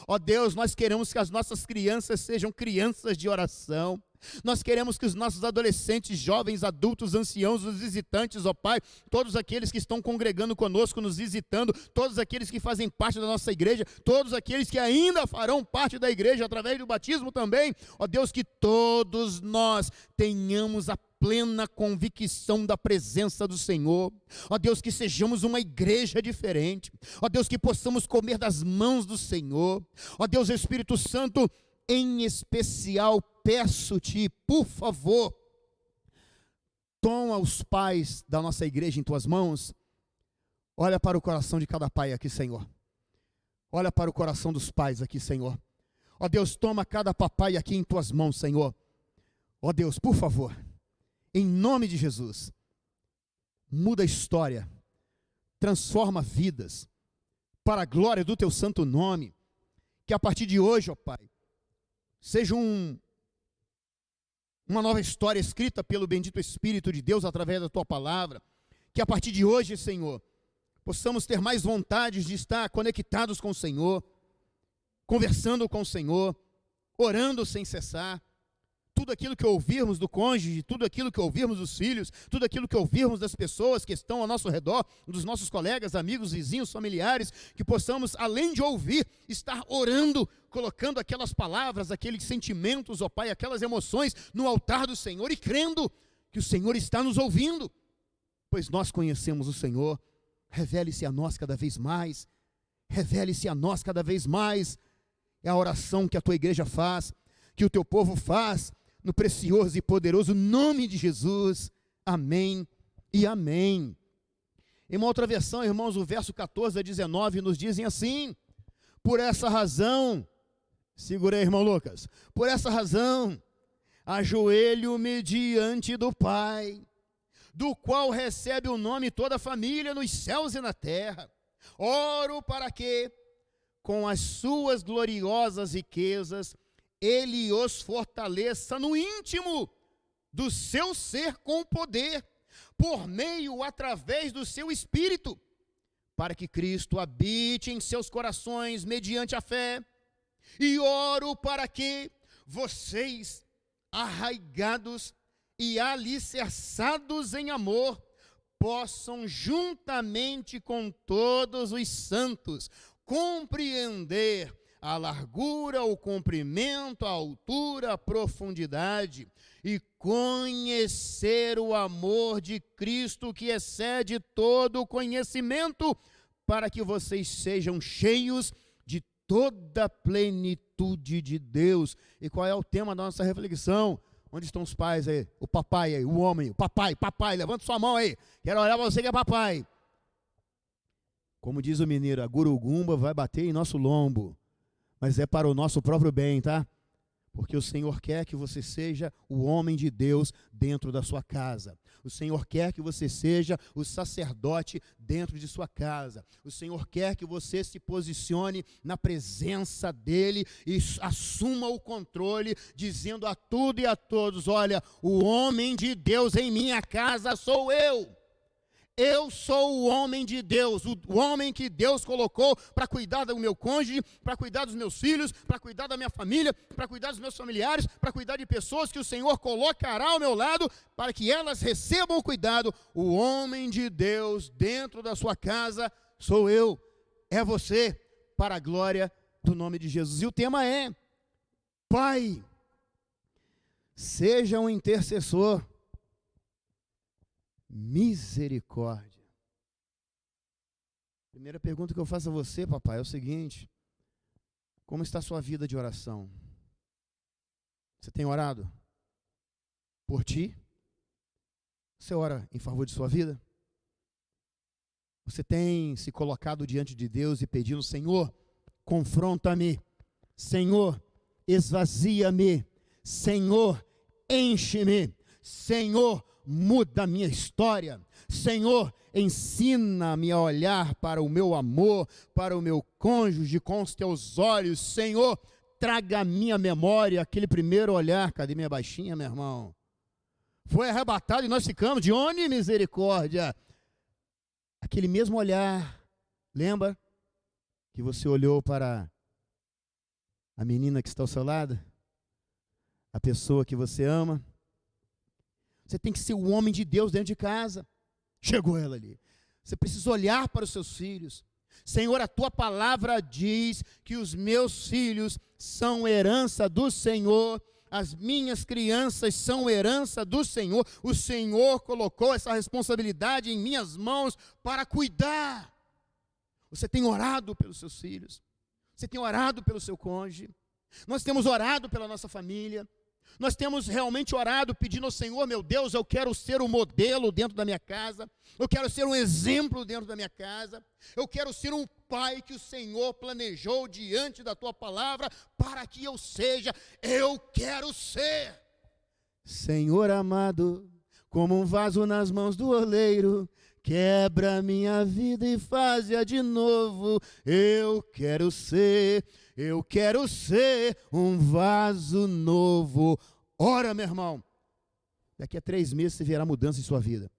Ó Deus, nós queremos que as nossas crianças sejam crianças de oração. Nós queremos que os nossos adolescentes, jovens, adultos, anciãos, os visitantes, ó Pai, todos aqueles que estão congregando conosco, nos visitando, todos aqueles que fazem parte da nossa igreja, todos aqueles que ainda farão parte da igreja através do batismo também, ó Deus, que todos nós tenhamos a plena convicção da presença do Senhor. Ó Deus, que sejamos uma igreja diferente. Ó Deus, que possamos comer das mãos do Senhor. Ó Deus, Espírito Santo, em especial, peço-te, por favor, toma os pais da nossa igreja em Tuas mãos. Olha para o coração de cada pai aqui, Senhor. Olha para o coração dos pais aqui, Senhor. Ó Deus, toma cada papai aqui em Tuas mãos, Senhor. Ó Deus, por favor, em nome de Jesus, muda a história, transforma vidas, para a glória do Teu santo nome. Que a partir de hoje, ó Pai, seja uma nova história escrita pelo bendito Espírito de Deus através da Tua palavra. Que a partir de hoje, Senhor, possamos ter mais vontade de estar conectados com o Senhor, conversando com o Senhor, orando sem cessar, tudo aquilo que ouvirmos do cônjuge, tudo aquilo que ouvirmos dos filhos, tudo aquilo que ouvirmos das pessoas que estão ao nosso redor, dos nossos colegas, amigos, vizinhos, familiares, que possamos, além de ouvir, estar orando, colocando aquelas palavras, aqueles sentimentos, ó Pai, aquelas emoções no altar do Senhor e crendo que o Senhor está nos ouvindo, pois nós conhecemos o Senhor. Revele-se a nós cada vez mais, revele-se a nós cada vez mais. É a oração que a tua igreja faz, que o teu povo faz, no precioso e poderoso nome de Jesus. Amém e amém. Em uma outra versão, irmãos, o verso 14 a 19 nos dizem assim: por essa razão, segura aí, irmão Lucas, por essa razão, ajoelho-me diante do Pai, do qual recebe o nome toda a família nos céus e na terra. Oro para que, com as suas gloriosas riquezas, Ele os fortaleça no íntimo do seu ser com poder, por meio, através do seu Espírito, para que Cristo habite em seus corações mediante a fé. E oro para que vocês, arraigados e alicerçados em amor, possam, juntamente com todos os santos, compreender a largura, o comprimento, a altura, a profundidade, e conhecer o amor de Cristo que excede todo o conhecimento, para que vocês sejam cheios de toda a plenitude de Deus. E qual é o tema da nossa reflexão? Onde estão os pais aí? O papai aí, o homem, o papai, levanta sua mão aí, quero olhar para você que é papai. Como diz o mineiro, a gurugumba vai bater em nosso lombo, mas é para o nosso próprio bem, tá? Porque o Senhor quer que você seja o homem de Deus dentro da sua casa. O Senhor quer que você seja o sacerdote dentro de sua casa. O Senhor quer que você se posicione na presença dEle e assuma o controle, dizendo a tudo e a todos: olha, o homem de Deus em minha casa sou eu. Eu sou o homem de Deus, o homem que Deus colocou para cuidar do meu cônjuge, para cuidar dos meus filhos, para cuidar da minha família, para cuidar dos meus familiares, para cuidar de pessoas que o Senhor colocará ao meu lado, para que elas recebam o cuidado. O homem de Deus dentro da sua casa sou eu, é você, para a glória do nome de Jesus. E o tema é: Pai, seja um intercessor. Misericórdia. Primeira pergunta que eu faço a você, papai, é o seguinte: como está a sua vida de oração? Você tem orado por ti? Você ora em favor de sua vida? Você tem se colocado diante de Deus e pedindo: Senhor, confronta-me, Senhor, esvazia-me, Senhor, enche-me, Senhor, muda a minha história, Senhor, ensina-me a olhar para o meu amor, para o meu cônjuge com os teus olhos, Senhor, traga à minha memória aquele primeiro olhar. Cadê minha baixinha, meu irmão? Foi arrebatado e nós ficamos de onde, misericórdia? Aquele mesmo olhar, lembra? Que você olhou para a menina que está ao seu lado? A pessoa que você ama? Você tem que ser o homem de Deus dentro de casa. Chegou ela ali. Você precisa olhar para os seus filhos. Senhor, a tua palavra diz que os meus filhos são herança do Senhor. As minhas crianças são herança do Senhor. O Senhor colocou essa responsabilidade em minhas mãos para cuidar. Você tem orado pelos seus filhos. Você tem orado pelo seu cônjuge. Nós temos orado pela nossa família. Nós temos realmente orado pedindo ao Senhor: meu Deus, eu quero ser um modelo dentro da minha casa, eu quero ser um exemplo dentro da minha casa, eu quero ser um pai que o Senhor planejou diante da tua palavra para que eu seja. Eu quero ser, Senhor amado, como um vaso nas mãos do oleiro, quebra minha vida e faz-a de novo. Eu quero ser um vaso novo. Ora, meu irmão, daqui a 3 meses você verá mudança em sua vida.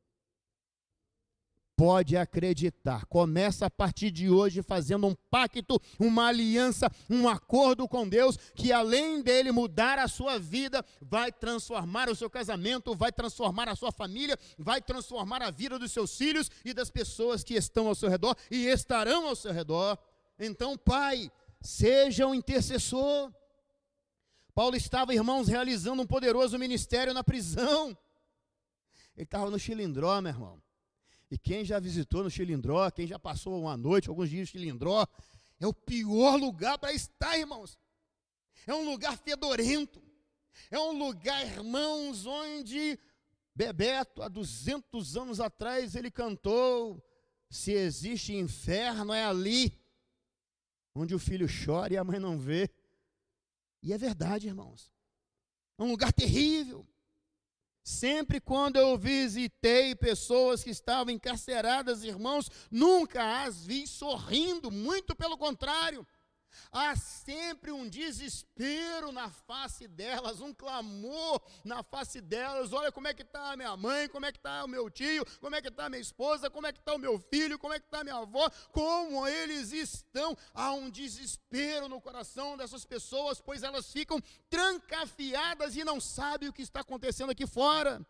pode acreditar. Começa a partir de hoje fazendo um pacto, uma aliança, um acordo com Deus, que além dele mudar a sua vida, vai transformar o seu casamento, vai transformar a sua família, vai transformar a vida dos seus filhos e das pessoas que estão ao seu redor e estarão ao seu redor. Então, Pai, seja um intercessor. Paulo estava, irmãos, realizando um poderoso ministério na prisão. Ele estava no Chilindró, meu irmão. E quem já visitou no Chilindró, quem já passou uma noite, alguns dias no Chilindró, é o pior lugar para estar, irmãos. É um lugar fedorento. É um lugar, irmãos, onde Bebeto, há 200 anos atrás, ele cantou: se existe inferno, é ali, onde o filho chora e a mãe não vê. E é verdade, irmãos. É um lugar terrível. Sempre quando eu visitei pessoas que estavam encarceradas, irmãos, nunca as vi sorrindo, muito pelo contrário. Há sempre um desespero na face delas, um clamor na face delas. Olha como é que está a minha mãe, como é que está o meu tio, como é que está a minha esposa, como é que está o meu filho, como é que está a minha avó, como eles estão. Há um desespero no coração dessas pessoas, pois elas ficam trancafiadas e não sabem o que está acontecendo aqui fora.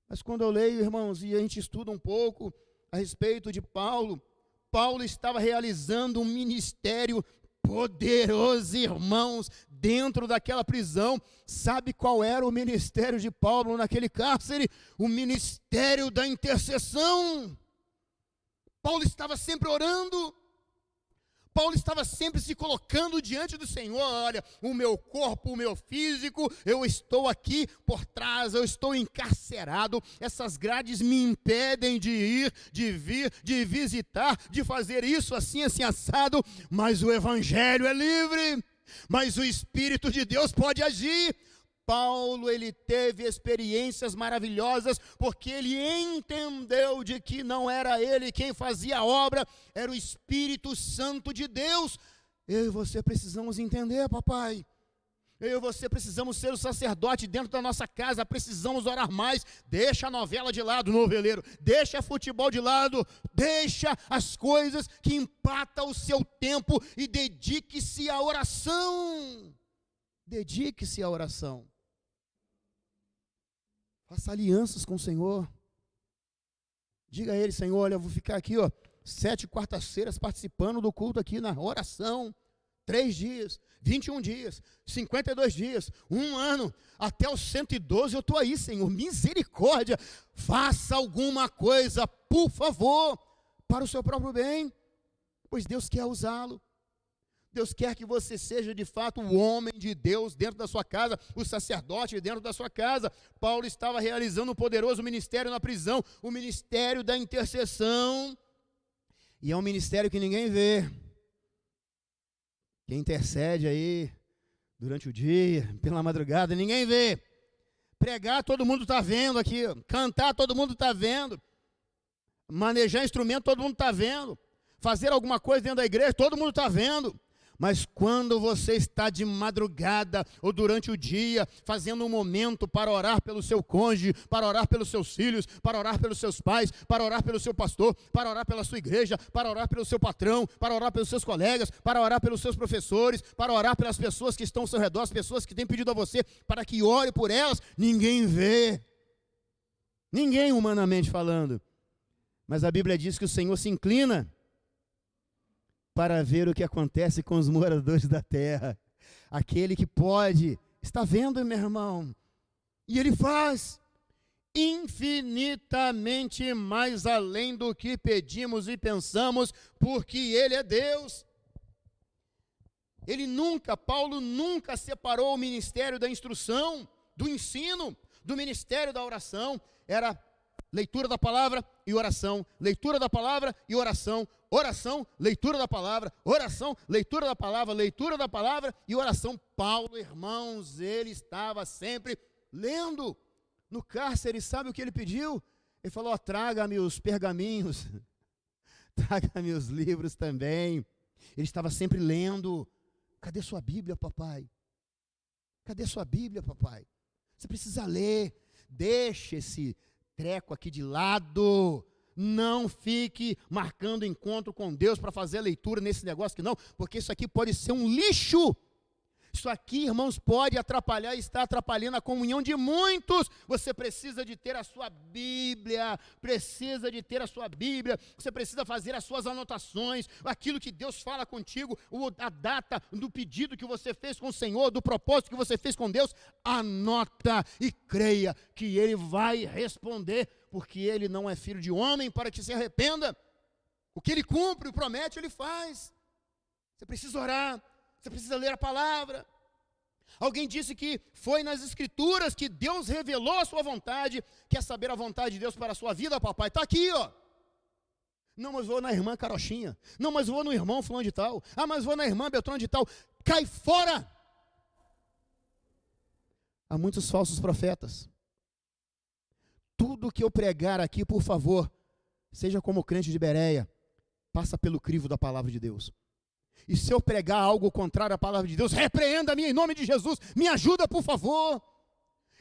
Mas quando eu leio, irmãos, e a gente estuda um pouco a respeito de Paulo estava realizando um ministério poderoso, irmãos, dentro daquela prisão. Sabe qual era o ministério de Paulo naquele cárcere? O ministério da intercessão. Paulo estava sempre orando. Paulo estava sempre se colocando diante do Senhor. Olha, o meu corpo, o meu físico, eu estou aqui por trás, eu estou encarcerado, essas grades me impedem de ir, de vir, de visitar, de fazer isso assim, assim, assado, mas o Evangelho é livre, mas o Espírito de Deus pode agir. Paulo, ele teve experiências maravilhosas, porque ele entendeu de que não era ele quem fazia a obra, era o Espírito Santo de Deus. Eu e você precisamos entender, papai. Eu e você precisamos ser o sacerdote dentro da nossa casa, precisamos orar mais. Deixa a novela de lado, noveleiro, deixa futebol de lado, deixa as coisas que empatam o seu tempo e dedique-se à oração. Dedique-se à oração. Faça alianças com o Senhor. Diga a Ele: Senhor, olha, eu vou ficar aqui, 7 quartas-feiras participando do culto aqui na oração. 3 dias, 21 dias, 52 dias, 1 ano, até os 112 eu estou aí, Senhor. Misericórdia, faça alguma coisa, por favor, para o seu próprio bem, pois Deus quer usá-lo. Deus quer que você seja de fato o homem de Deus dentro da sua casa, o sacerdote dentro da sua casa. Paulo estava realizando um poderoso ministério na prisão, o ministério da intercessão. E é um ministério que ninguém vê. Quem intercede aí durante o dia, pela madrugada, ninguém vê. Pregar, todo mundo está vendo aqui. Cantar, todo mundo está vendo. Manejar instrumento, todo mundo está vendo. Fazer alguma coisa dentro da igreja, todo mundo está vendo. Mas quando você está de madrugada ou durante o dia, fazendo um momento para orar pelo seu cônjuge, para orar pelos seus filhos, para orar pelos seus pais, para orar pelo seu pastor, para orar pela sua igreja, para orar pelo seu patrão, para orar pelos seus colegas, para orar pelos seus professores, para orar pelas pessoas que estão ao seu redor, as pessoas que têm pedido a você para que ore por elas, ninguém vê. Ninguém, humanamente falando. Mas a Bíblia diz que o Senhor se inclina para ver o que acontece com os moradores da terra. Aquele que pode, está vendo, meu irmão? E Ele faz infinitamente mais além do que pedimos e pensamos, porque Ele é Deus. Paulo nunca separou o ministério da instrução, do ensino, do ministério da oração. Era leitura da palavra e oração, leitura da palavra e oração, oração, leitura da palavra, oração, leitura da palavra, leitura da palavra e oração. Paulo, irmãos, ele estava sempre lendo. No cárcere, sabe o que ele pediu? Ele falou: traga-me os pergaminhos, traga-me os livros também. Ele estava sempre lendo. Cadê sua Bíblia, papai? Cadê sua Bíblia, papai? Você precisa ler. Deixa esse treco aqui de lado. Não fique marcando encontro com Deus para fazer a leitura nesse negócio que não, porque isso aqui pode ser um lixo. Isso aqui, irmãos, pode atrapalhar e está atrapalhando a comunhão de muitos. Você precisa de ter a sua Bíblia, você precisa fazer as suas anotações, aquilo que Deus fala contigo, a data do pedido que você fez com o Senhor, do propósito que você fez com Deus, anota e creia que Ele vai responder, porque Ele não é filho de homem para que se arrependa. O que Ele cumpre, promete, Ele faz. Você precisa orar. Você precisa ler a palavra. Alguém disse que foi nas Escrituras que Deus revelou a sua vontade. Quer saber a vontade de Deus para a sua vida, papai? Está aqui, ó. Não, mas vou na irmã Carochinha. Não, mas vou no irmão fulano de tal. Ah, mas vou na irmã Beltrano de tal. Cai fora! Há muitos falsos profetas. Tudo que eu pregar aqui, por favor, seja como crente de Bereia, passa pelo crivo da palavra de Deus. E se eu pregar algo contrário à palavra de Deus, repreenda-me em nome de Jesus, me ajuda por favor.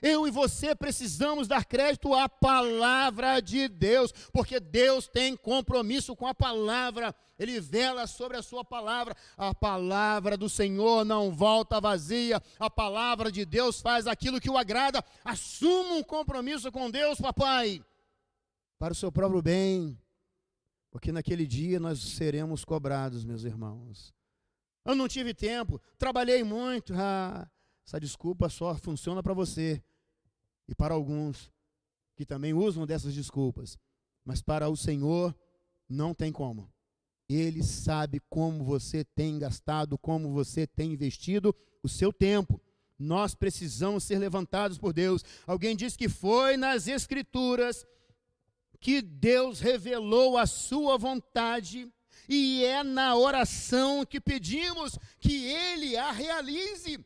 Eu e você precisamos dar crédito à palavra de Deus, porque Deus tem compromisso com a palavra, Ele vela sobre a sua palavra. A palavra do Senhor não volta vazia, a palavra de Deus faz aquilo que o agrada. Assuma um compromisso com Deus, papai, para o seu próprio bem. Porque naquele dia nós seremos cobrados, meus irmãos. Eu não tive tempo, trabalhei muito. Essa desculpa só funciona para você. E para alguns que também usam dessas desculpas. Mas para o Senhor não tem como. Ele sabe como você tem gastado, como você tem investido o seu tempo. Nós precisamos ser levantados por Deus. Alguém disse que foi nas Escrituras que Deus revelou a sua vontade, e é na oração que pedimos que Ele a realize.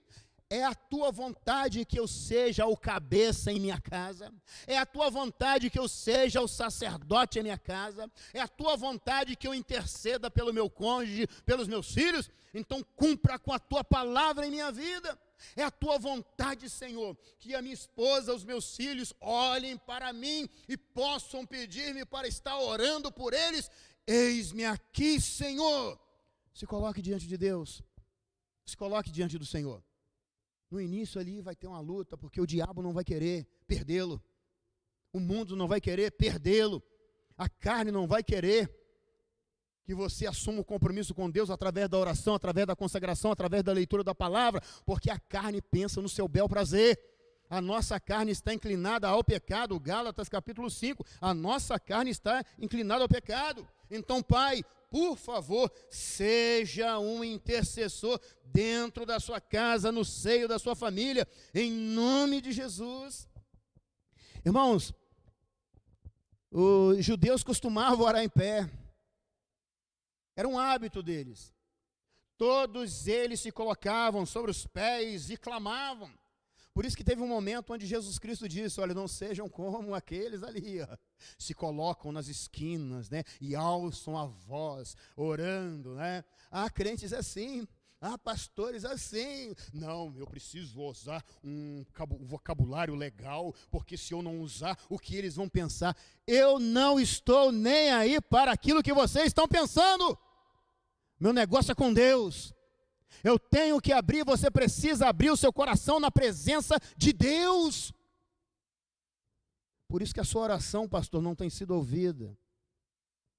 É a tua vontade que eu seja o cabeça em minha casa, é a tua vontade que eu seja o sacerdote em minha casa, é a tua vontade que eu interceda pelo meu cônjuge, pelos meus filhos. Então cumpra com a tua palavra em minha vida. É a tua vontade, Senhor, que a minha esposa, os meus filhos olhem para mim e possam pedir-me para estar orando por eles. Eis-me aqui, Senhor. Se coloque diante de Deus, se coloque diante do Senhor. No início ali vai ter uma luta, porque o diabo não vai querer perdê-lo, o mundo não vai querer perdê-lo, a carne não vai querer que você assuma o compromisso com Deus através da oração, através da consagração, através da leitura da palavra, porque a carne pensa no seu bel prazer. A nossa carne está inclinada ao pecado, Gálatas capítulo 5, a nossa carne está inclinada ao pecado. Então, Pai, por favor, seja um intercessor dentro da sua casa, no seio da sua família, em nome de Jesus. Irmãos, os judeus costumavam orar em pé. Era um hábito deles. Todos eles se colocavam sobre os pés e clamavam. Por isso que teve um momento onde Jesus Cristo disse: olha, não sejam como aqueles ali, ó, se colocam nas esquinas, né, e alçam a voz, orando, né? Há crentes assim, há pastores assim. Não, eu preciso usar um vocabulário legal, porque se eu não usar, o que eles vão pensar? Eu não estou nem aí para aquilo que vocês estão pensando. Meu negócio é com Deus. Eu tenho que abrir, você precisa abrir o seu coração na presença de Deus. Por isso que a sua oração, pastor, não tem sido ouvida.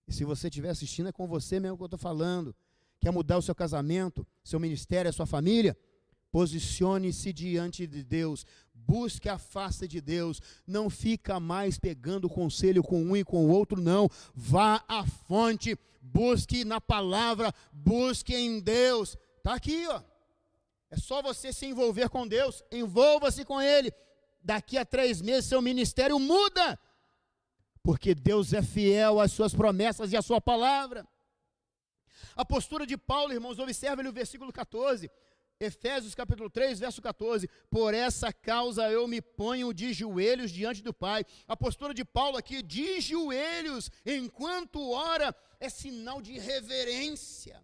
E se você estiver assistindo, é com você mesmo que eu estou falando. Quer mudar o seu casamento, seu ministério, a sua família? Posicione-se diante de Deus. Busque a face de Deus. Não fica mais pegando conselho com um e com o outro, não. Vá à fonte, busque na palavra, busque em Deus. Está aqui, ó. É só você se envolver com Deus. Envolva-se com Ele. Daqui a 3 meses seu ministério muda. Porque Deus é fiel às suas promessas e à sua palavra. A postura de Paulo, irmãos, observe ali o versículo 14. Efésios capítulo 3, verso 14. Por essa causa eu me ponho de joelhos diante do Pai. A postura de Paulo aqui, de joelhos, enquanto ora, é sinal de reverência.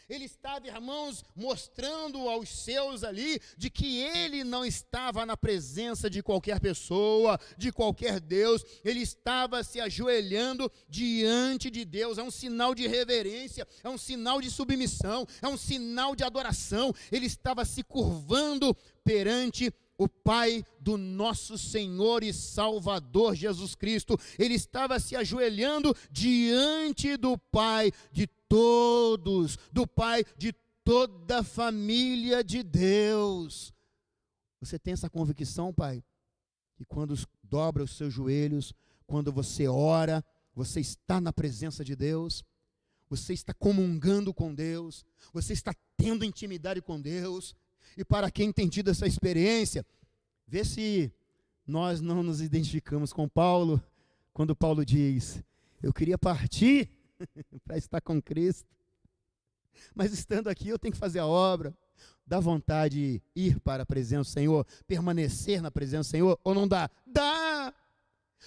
Ele estava, irmãos, mostrando aos seus ali de que ele não estava na presença de qualquer pessoa, de qualquer Deus. Ele estava se ajoelhando diante de Deus. É um sinal de reverência, é um sinal de submissão, é um sinal de adoração. Ele estava se curvando perante o Pai do nosso Senhor e Salvador Jesus Cristo. Ele estava se ajoelhando diante do Pai de todos, do Pai de toda a família de Deus. Você tem essa convicção, Pai? Que quando dobra os seus joelhos, quando você ora, você está na presença de Deus, você está comungando com Deus, você está tendo intimidade com Deus. E para quem tem tido essa experiência, vê se nós não nos identificamos com Paulo, quando Paulo diz: eu queria partir para estar com Cristo, mas estando aqui eu tenho que fazer a obra. Dá vontade de ir para a presença do Senhor, permanecer na presença do Senhor, ou não dá? Dá!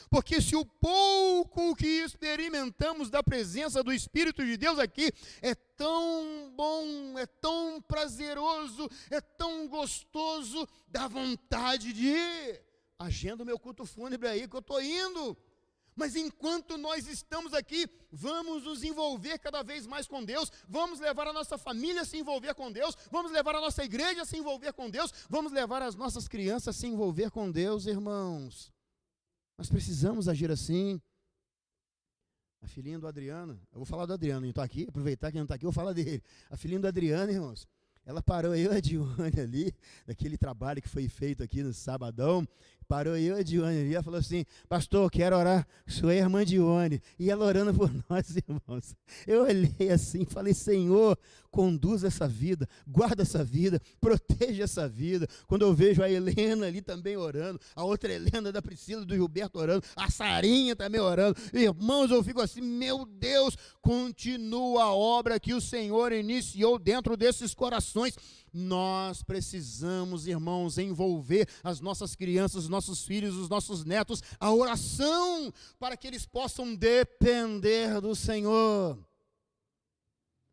Porque se o pouco que experimentamos da presença do Espírito de Deus aqui é tão bom, é tão prazeroso, é tão gostoso, dá vontade de ir. Agenda o meu culto fúnebre aí que eu estou indo. Mas enquanto nós estamos aqui, vamos nos envolver cada vez mais com Deus, vamos levar a nossa família a se envolver com Deus, vamos levar a nossa igreja a se envolver com Deus, vamos levar as nossas crianças a se envolver com Deus, irmãos. Nós precisamos agir assim. A filhinha do Adriano, eu vou falar do Adriano, então aqui, aproveitar que ele não está aqui, eu vou falar dele. A filhinha do Adriano, irmãos, ela parou eu e a Dione ali, daquele trabalho que foi feito aqui no sabadão, parou eu e a Dione ali, ela falou assim: pastor, eu quero orar, sou a irmã Dione, e ela orando por nós, irmãos. Eu olhei assim, falei: Senhor, conduz essa vida, guarda essa vida, proteja essa vida. Quando eu vejo a Helena ali também orando, a outra Helena da Priscila, do Gilberto orando, a Sarinha também orando, irmãos, eu fico assim: meu Deus, continua a obra que o Senhor iniciou dentro desses corações. Nós precisamos, irmãos, envolver as nossas crianças, os nossos filhos, os nossos netos, a oração, para que eles possam depender do Senhor.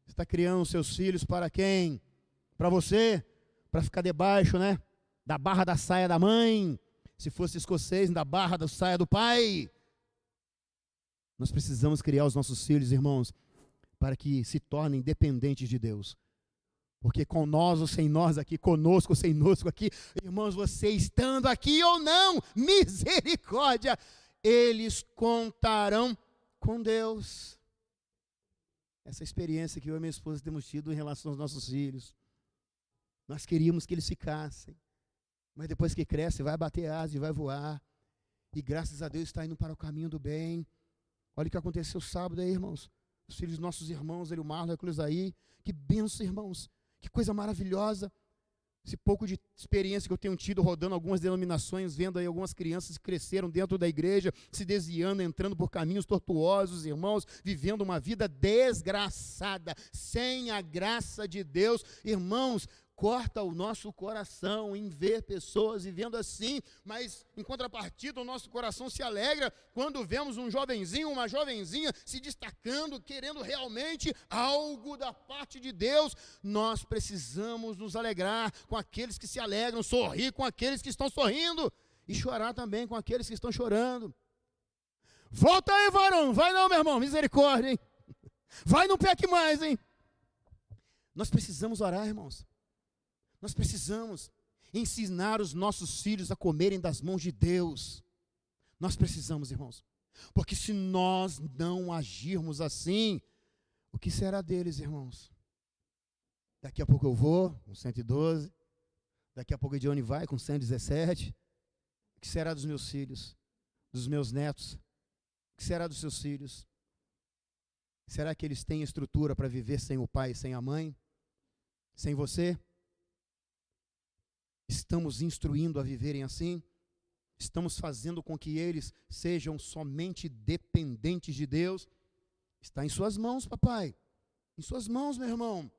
Você está criando seus filhos para quem? Para você? Para ficar debaixo, né? Da barra da saia da mãe. Se fosse escocês, da barra da saia do pai. Nós precisamos criar os nossos filhos, irmãos, para que se tornem dependentes de Deus. Porque com nós ou sem nós aqui, conosco ou sem nosco aqui, irmãos, você estando aqui ou não, misericórdia, eles contarão com Deus. Essa experiência que eu e minha esposa temos tido em relação aos nossos filhos. Nós queríamos que eles ficassem, mas depois que cresce, vai bater asas e vai voar. E graças a Deus está indo para o caminho do bem. Olha o que aconteceu sábado aí, irmãos. Os filhos dos nossos irmãos, ele, o Marlon, a Cruz aí. Que bênção, irmãos. Que coisa maravilhosa. Esse pouco de experiência que eu tenho tido rodando algumas denominações, vendo aí algumas crianças que cresceram dentro da igreja, se desviando, entrando por caminhos tortuosos, irmãos, vivendo uma vida desgraçada, sem a graça de Deus. Irmãos, corta o nosso coração em ver pessoas vivendo assim, mas em contrapartida o nosso coração se alegra quando vemos um jovenzinho, uma jovenzinha se destacando, querendo realmente algo da parte de Deus. Nós precisamos nos alegrar com aqueles que se alegram, sorrir com aqueles que estão sorrindo e chorar também com aqueles que estão chorando. Volta aí, varão, vai não, meu irmão, misericórdia, hein? Vai, não peque mais, hein? Nós precisamos orar, irmãos. Nós precisamos ensinar os nossos filhos a comerem das mãos de Deus. Nós precisamos, irmãos. Porque se nós não agirmos assim, o que será deles, irmãos? Daqui a pouco eu vou com 112. Daqui a pouco a Dione vai com 117. O que será dos meus filhos? Dos meus netos? O que será dos seus filhos? Será que eles têm estrutura para viver sem o pai e sem a mãe? Sem você? Estamos instruindo a viverem assim? Estamos fazendo com que eles sejam somente dependentes de Deus? Está em suas mãos, papai. Em suas mãos, meu irmão.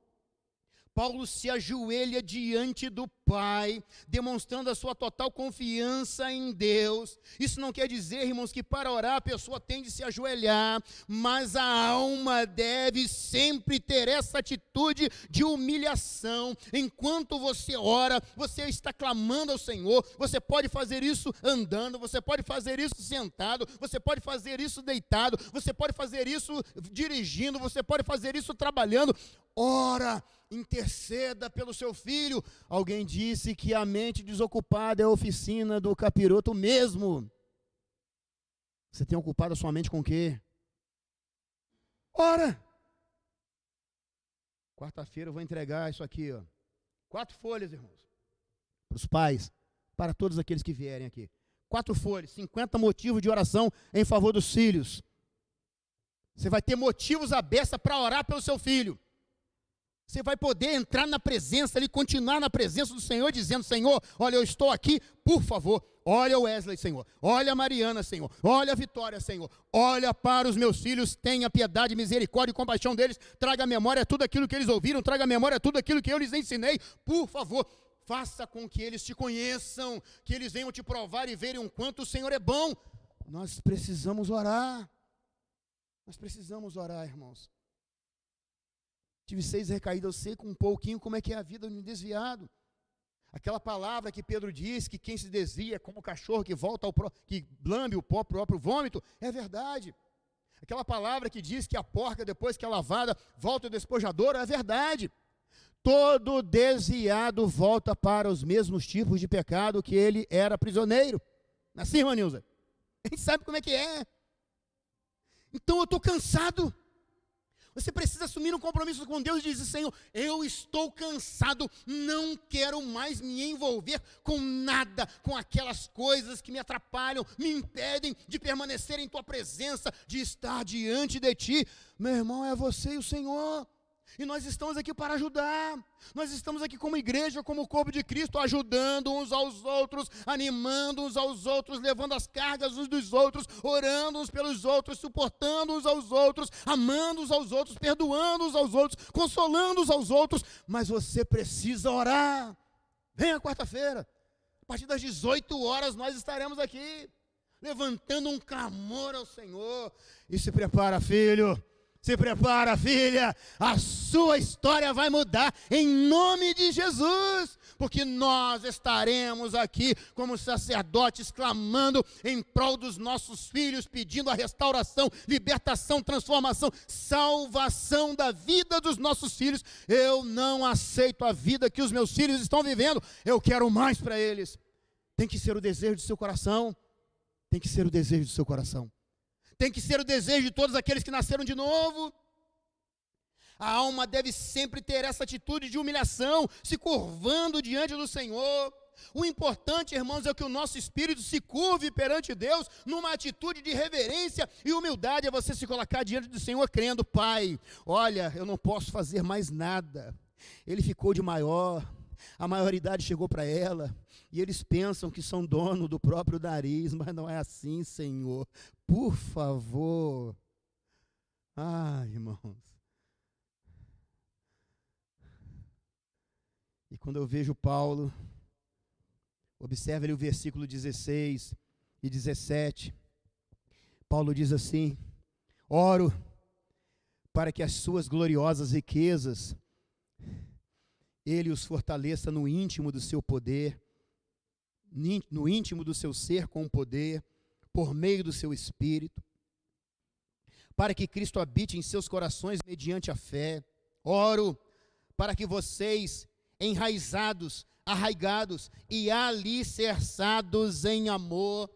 Paulo se ajoelha diante do Pai, demonstrando a sua total confiança em Deus. Isso não quer dizer, irmãos, que para orar a pessoa tem de se ajoelhar, mas a alma deve sempre ter essa atitude de humilhação. Enquanto você ora, você está clamando ao Senhor. Você pode fazer isso andando, você pode fazer isso sentado, você pode fazer isso deitado, você pode fazer isso dirigindo, você pode fazer isso trabalhando. Ora, interceda pelo seu filho. Alguém disse que a mente desocupada é a oficina do capiroto mesmo. Você tem ocupado a sua mente com o quê? Ora! Quarta-feira eu vou entregar isso aqui, ó. 4 folhas, irmãos. Para os pais, para todos aqueles que vierem aqui. 4 folhas, 50 motivos de oração em favor dos filhos. Você vai ter motivos à beça para orar pelo seu filho. Você vai poder entrar na presença ali, continuar na presença do Senhor, dizendo: Senhor, olha, eu estou aqui, por favor, olha o Wesley, Senhor, olha a Mariana, Senhor, olha a Vitória, Senhor, olha para os meus filhos, tenha piedade, misericórdia e compaixão deles, traga à memória tudo aquilo que eles ouviram, traga à memória tudo aquilo que eu lhes ensinei, por favor, faça com que eles te conheçam, que eles venham te provar e verem o quanto o Senhor é bom. Nós precisamos orar, irmãos. Tive 6 recaídas, eu sei com um pouquinho como é que é a vida do desviado. Aquela palavra que Pedro diz, que quem se desvia é como o cachorro que que lambe o próprio vômito, é verdade. Aquela palavra que diz que a porca, depois que é lavada, volta ao despojador, é verdade. Todo desviado volta para os mesmos tipos de pecado que ele era prisioneiro. Assim, irmã Nilza? A gente sabe como é que é. Então eu estou cansado. Você precisa assumir um compromisso com Deus e dizer: Senhor, eu estou cansado, não quero mais me envolver com nada, com aquelas coisas que me atrapalham, me impedem de permanecer em Tua presença, de estar diante de Ti. Meu irmão, é você e o Senhor. E nós estamos aqui para ajudar. Nós estamos aqui como igreja, como corpo de Cristo, ajudando uns aos outros, animando uns aos outros, levando as cargas uns dos outros, orando uns pelos outros, suportando uns aos outros, amando uns aos outros, perdoando uns aos outros, consolando uns aos outros. Mas você precisa orar. Venha quarta-feira, a partir das 18 horas nós estaremos aqui, levantando um clamor ao Senhor. E se prepara, filho. Se prepara, filha, a sua história vai mudar em nome de Jesus, porque nós estaremos aqui como sacerdotes clamando em prol dos nossos filhos, pedindo a restauração, libertação, transformação, salvação da vida dos nossos filhos. Eu não aceito a vida que os meus filhos estão vivendo, eu quero mais para eles. Tem que ser o desejo do seu coração, tem que ser o desejo do seu coração. Tem que ser o desejo de todos aqueles que nasceram de novo. A alma deve sempre ter essa atitude de humilhação, se curvando diante do Senhor. O importante, irmãos, é que o nosso espírito se curve perante Deus numa atitude de reverência e humildade. É você se colocar diante do Senhor crendo: Pai, olha, eu não posso fazer mais nada. Ele ficou de maior, a maioridade chegou para ela, e eles pensam que são dono do próprio nariz, mas não é assim, Senhor. Por favor. Irmãos. E quando eu vejo Paulo, observe ali o versículo 16 e 17. Paulo diz assim: oro para que as suas gloriosas riquezas, ele os fortaleça no íntimo do seu poder, no íntimo do seu ser com o poder, por meio do seu Espírito, para que Cristo habite em seus corações mediante a fé. Oro para que vocês, enraizados, arraigados e alicerçados em amor.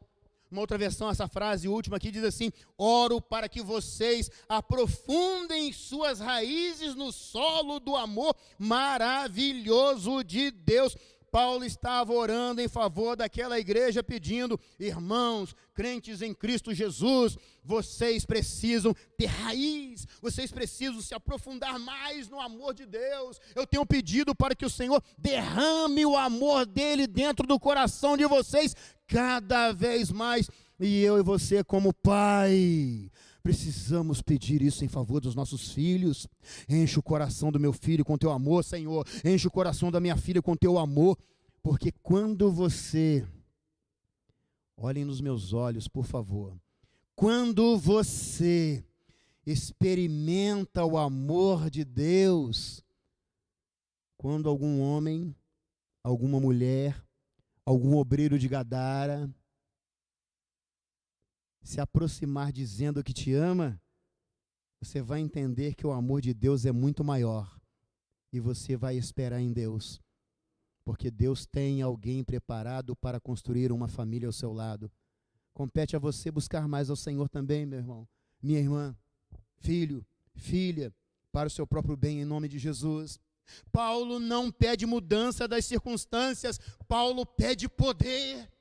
Uma outra versão, essa frase última aqui diz assim: oro para que vocês aprofundem suas raízes no solo do amor maravilhoso de Deus. Paulo estava orando em favor daquela igreja, pedindo: irmãos, crentes em Cristo Jesus, vocês precisam ter raiz, vocês precisam se aprofundar mais no amor de Deus. Eu tenho pedido para que o Senhor derrame o amor dele dentro do coração de vocês cada vez mais. E eu e você, como pai, Precisamos pedir isso em favor dos nossos filhos. Enche o coração do meu filho com teu amor, Senhor. Enche o coração da minha filha com teu amor. Porque quando você, olhem nos meus olhos, por favor. Quando você experimenta o amor de Deus, quando algum homem, alguma mulher, algum obreiro de Gadara se aproximar dizendo que te ama, você vai entender que o amor de Deus é muito maior e você vai esperar em Deus, porque Deus tem alguém preparado para construir uma família ao seu lado. Compete a você buscar mais ao Senhor também, meu irmão, minha irmã, filho, filha, para o seu próprio bem, em nome de Jesus. Paulo não pede mudança das circunstâncias, Paulo pede poder.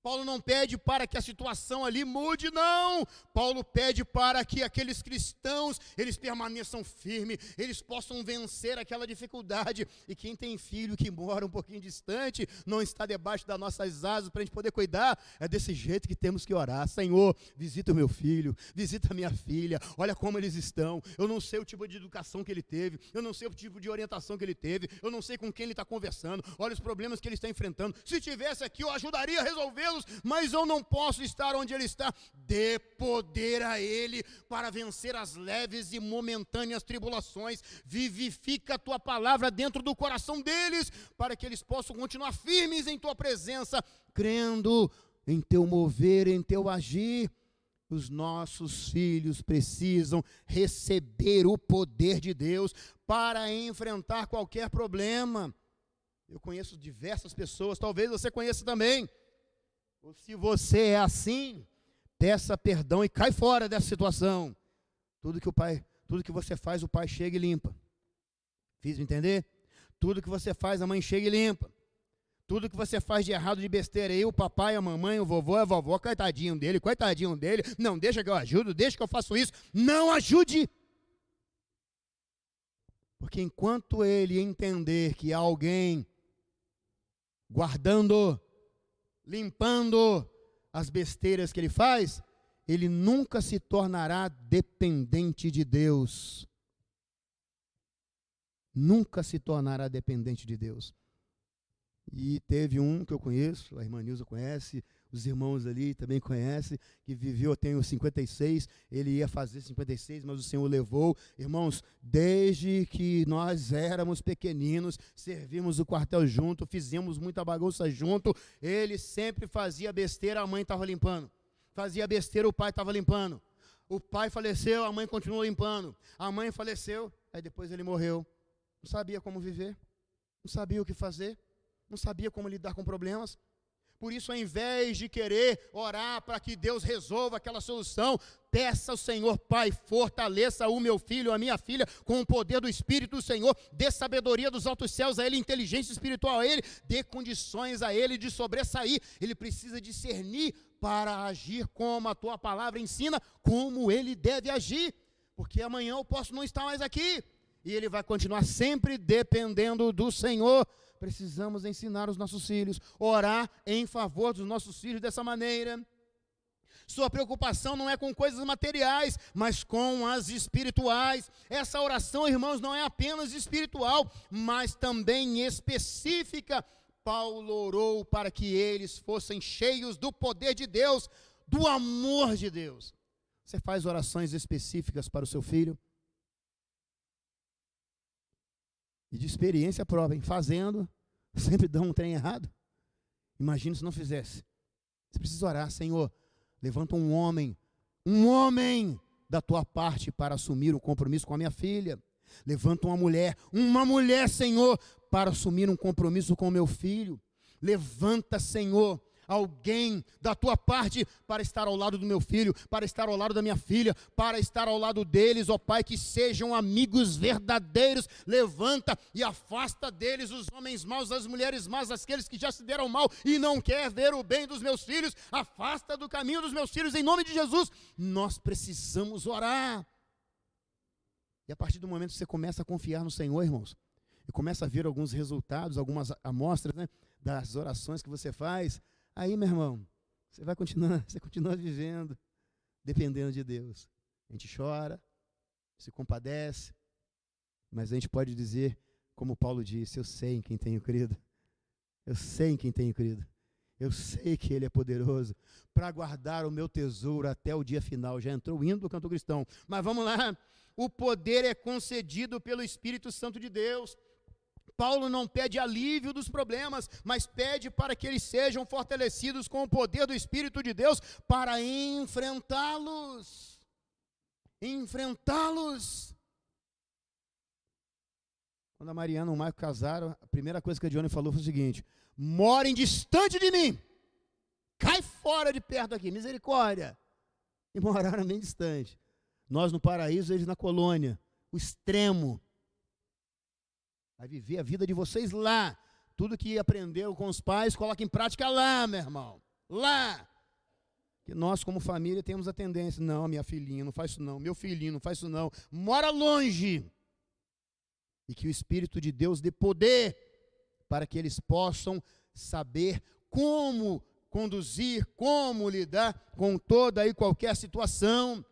Paulo não pede para que a situação ali mude, não. Paulo pede para que aqueles cristãos, eles permaneçam firmes, eles possam vencer aquela dificuldade. E quem tem filho que mora um pouquinho distante, não está debaixo das nossas asas para a gente poder cuidar, é desse jeito que temos que orar. Senhor, visita o meu filho, visita a minha filha, olha como eles estão. Eu não sei o tipo de educação que ele teve, eu não sei o tipo de orientação que ele teve, eu não sei com quem ele está conversando, olha os problemas que ele está enfrentando. Se tivesse aqui, eu ajudaria a resolvê-los, mas eu não posso estar onde ele está. Dê poder a ele para vencer as leves e momentâneas tribulações. Vivifica a tua palavra dentro do coração deles, para que eles possam continuar firmes em tua presença, crendo em teu mover, em teu agir. Os nossos filhos precisam receber o poder de Deus para enfrentar qualquer problema. Eu conheço diversas pessoas, talvez você conheça também. Ou se você é assim, peça perdão e cai fora dessa situação. Tudo que você faz, o pai chega e limpa. Fiz entender? Tudo que você faz, a mãe chega e limpa. Tudo que você faz de errado, de besteira aí, o papai, a mamãe, o vovô, a vovó, coitadinho dele, não, deixa que eu ajudo, deixa que eu faço isso. Não ajude! Porque enquanto ele entender que há alguém guardando, limpando as besteiras que ele faz, ele nunca se tornará dependente de Deus. Nunca se tornará dependente de Deus. E teve um que eu conheço, a irmã Nilza conhece, os irmãos ali também conhecem, que viveu, eu tenho 56, ele ia fazer 56, mas o Senhor o levou. Irmãos, desde que nós éramos pequeninos, servimos o quartel junto, fizemos muita bagunça junto, ele sempre fazia besteira, a mãe estava limpando. Fazia besteira, o pai estava limpando. O pai faleceu, a mãe continuou limpando. A mãe faleceu, aí depois ele morreu. Não sabia como viver, não sabia o que fazer, não sabia como lidar com problemas. Por isso, ao invés de querer orar para que Deus resolva aquela solução, peça ao Senhor: Pai, fortaleça o meu filho, a minha filha, com o poder do Espírito do Senhor, dê sabedoria dos altos céus a ele, inteligência espiritual a ele, dê condições a ele de sobressair. Ele precisa discernir para agir como a tua palavra ensina, como ele deve agir, porque amanhã eu posso não estar mais aqui, e ele vai continuar sempre dependendo do Senhor. Precisamos ensinar os nossos filhos, orar em favor dos nossos filhos dessa maneira. Sua preocupação não é com coisas materiais, mas com as espirituais. Essa oração, irmãos, não é apenas espiritual, mas também específica. Paulo orou para que eles fossem cheios do poder de Deus, do amor de Deus. Você faz orações específicas para o seu filho? E de experiência própria, fazendo, sempre dá um trem errado. Imagina se não fizesse. Você precisa orar: Senhor, levanta um homem da tua parte para assumir um compromisso com a minha filha. Levanta uma mulher, Senhor, para assumir um compromisso com o meu filho. Levanta, Senhor, alguém da tua parte para estar ao lado do meu filho, para estar ao lado da minha filha, para estar ao lado deles, ó Pai, que sejam amigos verdadeiros. Levanta e afasta deles os homens maus, as mulheres más, aqueles que já se deram mal e não quer ver o bem dos meus filhos. Afasta do caminho dos meus filhos, em nome de Jesus. Nós precisamos orar. E a partir do momento que você começa a confiar no Senhor, irmãos, e começa a ver alguns resultados, algumas amostras, né, das orações que você faz, aí, meu irmão, você continua vivendo, dependendo de Deus. A gente chora, se compadece, mas a gente pode dizer, como Paulo disse, eu sei em quem tenho crido. Eu sei em quem tenho crido. Eu sei que Ele é poderoso para guardar o meu tesouro até o dia final. Já entrou o hino do canto cristão. Mas vamos lá. O poder é concedido pelo Espírito Santo de Deus. Paulo não pede alívio dos problemas, mas pede para que eles sejam fortalecidos com o poder do Espírito de Deus para enfrentá-los. Enfrentá-los. Quando a Mariana e o Marco casaram, a primeira coisa que a Dione falou foi o seguinte: morem distante de mim, cai fora de perto aqui, misericórdia. E moraram bem distante. Nós no paraíso, eles na colônia, o extremo. Vai viver a vida de vocês lá. Tudo que aprenderam com os pais, coloca em prática lá, meu irmão. Lá. Que nós, como família, temos a tendência, não, minha filhinha, não faz isso não, meu filhinho, não faz isso não. Mora longe. E que o Espírito de Deus dê poder para que eles possam saber como conduzir, como lidar com toda e qualquer situação.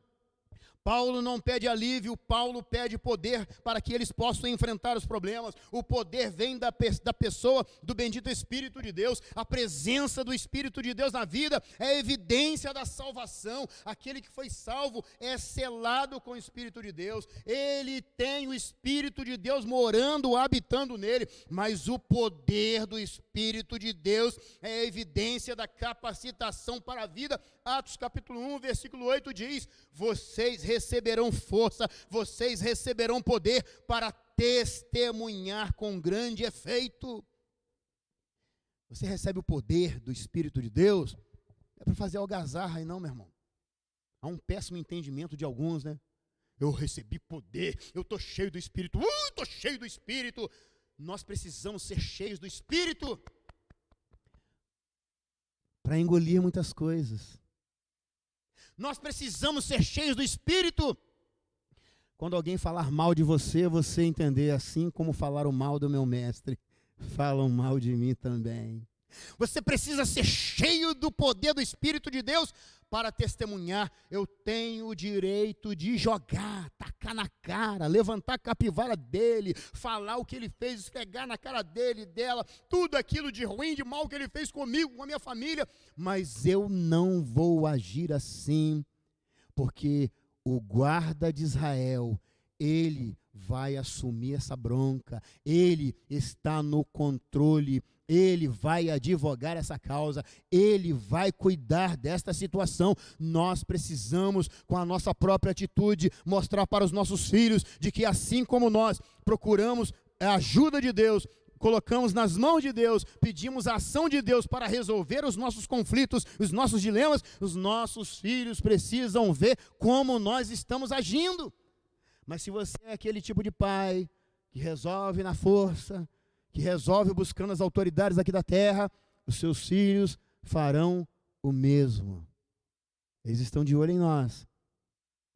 Paulo não pede alívio, Paulo pede poder para que eles possam enfrentar os problemas. O poder vem da pessoa do bendito Espírito de Deus. A presença do Espírito de Deus na vida é a evidência da salvação. Aquele que foi salvo é selado com o Espírito de Deus. Ele tem o Espírito de Deus morando, habitando nele. Mas o poder do Espírito de Deus é a evidência da capacitação para a vida. Atos capítulo 1, versículo 8 diz: vocês receberão força, vocês receberão poder para testemunhar com grande efeito. Você recebe o poder do Espírito de Deus, é para fazer algazarra aí não, meu irmão. Há um péssimo entendimento de alguns, né? Eu recebi poder, eu estou cheio do Espírito, estou cheio do Espírito. Nós precisamos ser cheios do Espírito para engolir muitas coisas. Nós precisamos ser cheios do Espírito. Quando alguém falar mal de você, você entender, assim como falaram mal do meu mestre, falam mal de mim também. Você precisa ser cheio do poder do Espírito de Deus para testemunhar. Eu tenho o direito de jogar, tacar na cara, levantar a capivara dele, falar o que ele fez, esfregar na cara dele, dela, tudo aquilo de ruim, de mal que ele fez comigo, com a minha família. Mas eu não vou agir assim, porque o guarda de Israel, ele vai assumir essa bronca, ele está no controle, ele vai advogar essa causa, ele vai cuidar desta situação. Nós precisamos, com a nossa própria atitude, mostrar para os nossos filhos de que assim como nós procuramos a ajuda de Deus, colocamos nas mãos de Deus, pedimos a ação de Deus para resolver os nossos conflitos, os nossos dilemas, os nossos filhos precisam ver como nós estamos agindo. Mas se você é aquele tipo de pai que resolve na força, que resolve buscando as autoridades aqui da terra, os seus filhos farão o mesmo. Eles estão de olho em nós.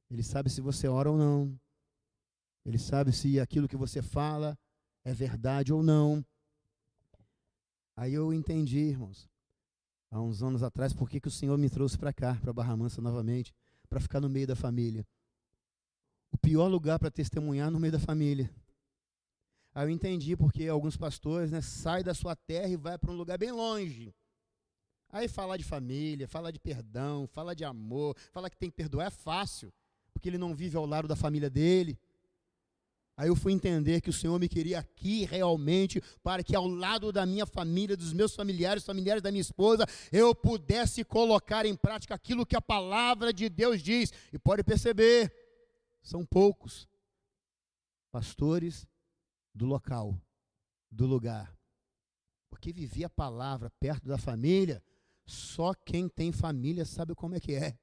Eles sabem se você ora ou não. Eles sabem se aquilo que você fala é verdade ou não. Aí eu entendi, irmãos, há uns anos atrás, por que o Senhor me trouxe para cá, para Barra Mansa novamente, para ficar no meio da família. O pior lugar para testemunhar é no meio da família. Aí eu entendi porque alguns pastores, né, saem da sua terra e vai para um lugar bem longe. Aí falar de família, falar de perdão, falar de amor, falar que tem que perdoar é fácil, porque ele não vive ao lado da família dele. Aí eu fui entender que o Senhor me queria aqui realmente para que ao lado da minha família, dos meus familiares, familiares da minha esposa, eu pudesse colocar em prática aquilo que a palavra de Deus diz. E pode perceber, são poucos pastores do local, do lugar. Porque viver a palavra perto da família, só quem tem família sabe como é que é.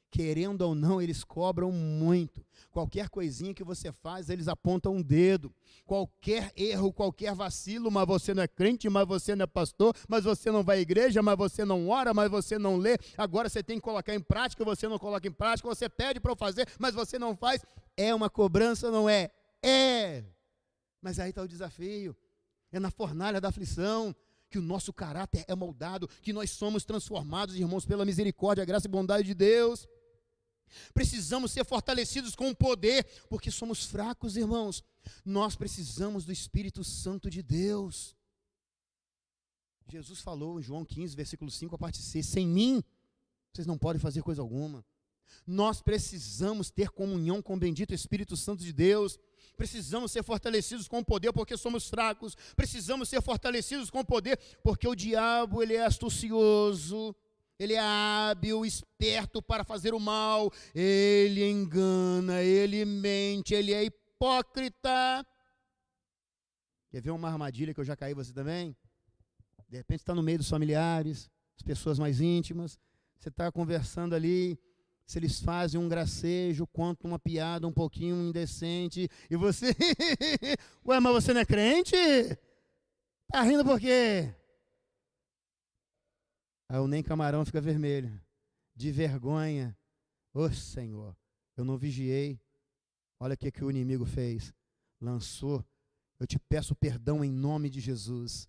Querendo ou não, eles cobram muito. Qualquer coisinha que você faz, eles apontam um dedo. Qualquer erro, qualquer vacilo, mas você não é crente, mas você não é pastor, mas você não vai à igreja, mas você não ora, mas você não lê. Agora você tem que colocar em prática, você não coloca em prática, você pede para eu fazer, mas você não faz. É uma cobrança, não é? É. Mas aí está o desafio. É na fornalha da aflição que o nosso caráter é moldado, que nós somos transformados, irmãos, pela misericórdia, graça e bondade de Deus. Precisamos ser fortalecidos com o poder, porque somos fracos, irmãos. Nós precisamos do Espírito Santo de Deus. Jesus falou em João 15, versículo 5, a parte C, sem mim, vocês não podem fazer coisa alguma. Nós precisamos ter comunhão com o bendito Espírito Santo de Deus. Precisamos ser fortalecidos com o poder, porque somos fracos. Precisamos ser fortalecidos com o poder, porque o diabo, ele é astucioso, ele é hábil, esperto para fazer o mal. Ele engana, ele mente, ele é hipócrita. Quer ver uma armadilha que eu já caí, você também? De repente está no meio dos familiares, as pessoas mais íntimas, você está conversando ali, se eles fazem um gracejo, contam uma piada um pouquinho indecente, e você, ué, mas você não é crente? Está rindo por quê? Aí o nem camarão fica vermelho, de vergonha. Ô Senhor, eu não vigiei, olha o que o inimigo fez, lançou, eu te peço perdão em nome de Jesus.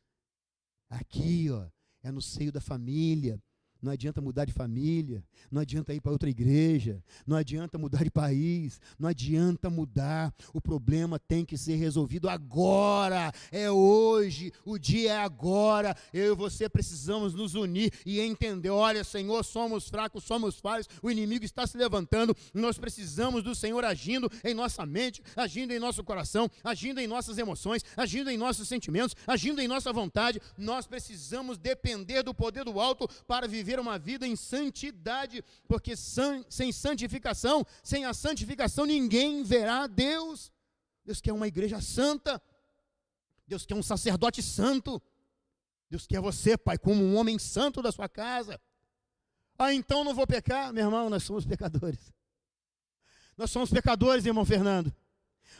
Aqui, ó, é no seio da família. Não adianta mudar de família, não adianta ir para outra igreja, não adianta mudar de país, não adianta mudar. O problema tem que ser resolvido agora, é hoje, o dia é agora. Eu e você precisamos nos unir e entender, olha, Senhor, somos fracos, somos falhos, o inimigo está se levantando, nós precisamos do Senhor agindo em nossa mente, agindo em nosso coração, agindo em nossas emoções, agindo em nossos sentimentos, agindo em nossa vontade. Nós precisamos depender do poder do alto para viver uma vida em santidade, porque sem santificação, sem a santificação, ninguém verá Deus. Deus quer uma igreja santa, Deus quer um sacerdote santo, Deus quer você, pai, como um homem santo da sua casa. Ah, então não vou pecar? Meu irmão, nós somos pecadores. Nós somos pecadores, irmão Fernando.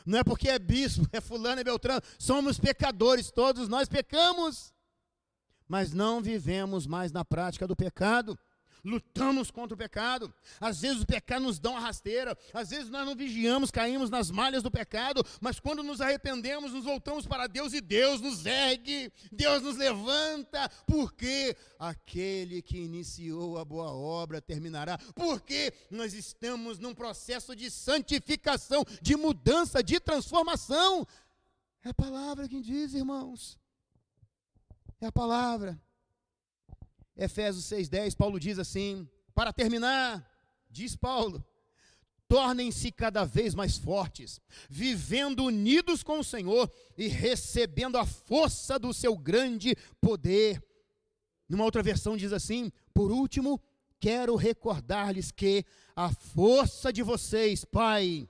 Não é porque é bispo, é fulano, é beltrano, somos pecadores, todos nós pecamos. Mas não vivemos mais na prática do pecado, lutamos contra o pecado. Às vezes o pecado nos dá uma rasteira, às vezes nós não vigiamos, caímos nas malhas do pecado, mas quando nos arrependemos, nos voltamos para Deus e Deus nos ergue, Deus nos levanta, porque aquele que iniciou a boa obra terminará, porque nós estamos num processo de santificação, de mudança, de transformação. É a palavra que diz, irmãos. É a palavra. Efésios 6,10, Paulo diz assim, para terminar, diz Paulo, tornem-se cada vez mais fortes, vivendo unidos com o Senhor e recebendo a força do seu grande poder. Numa outra versão diz assim, por último, quero recordar-lhes que a força de vocês, Pai,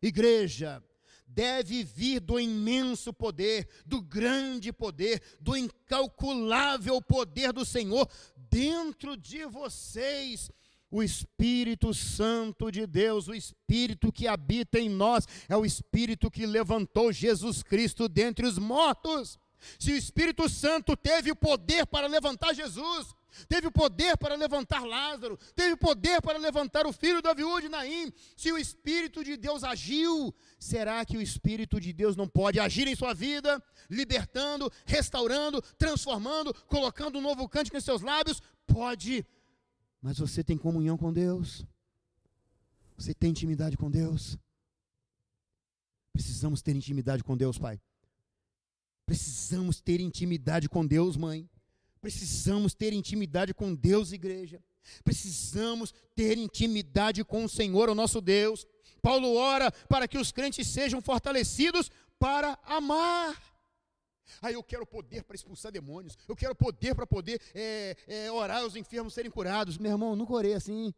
igreja, deve vir do imenso poder, do grande poder, do incalculável poder do Senhor dentro de vocês. O Espírito Santo de Deus, o Espírito que habita em nós, é o Espírito que levantou Jesus Cristo dentre os mortos. Se o Espírito Santo teve o poder para levantar Jesus, teve o poder para levantar Lázaro, teve o poder para levantar o filho da viúva de Naim, se o Espírito de Deus agiu, será que o Espírito de Deus não pode agir em sua vida, libertando, restaurando, transformando, colocando um novo cântico em seus lábios? Pode, mas você tem comunhão com Deus? Você tem intimidade com Deus? Precisamos ter intimidade com Deus, Pai. Precisamos ter intimidade com Deus, mãe. Precisamos ter intimidade com Deus, igreja. Precisamos ter intimidade com o Senhor, o nosso Deus. Paulo ora para que os crentes sejam fortalecidos para amar. Aí eu quero poder para expulsar demônios. Eu quero poder para poder orar os enfermos serem curados. Meu irmão, nunca orei assim.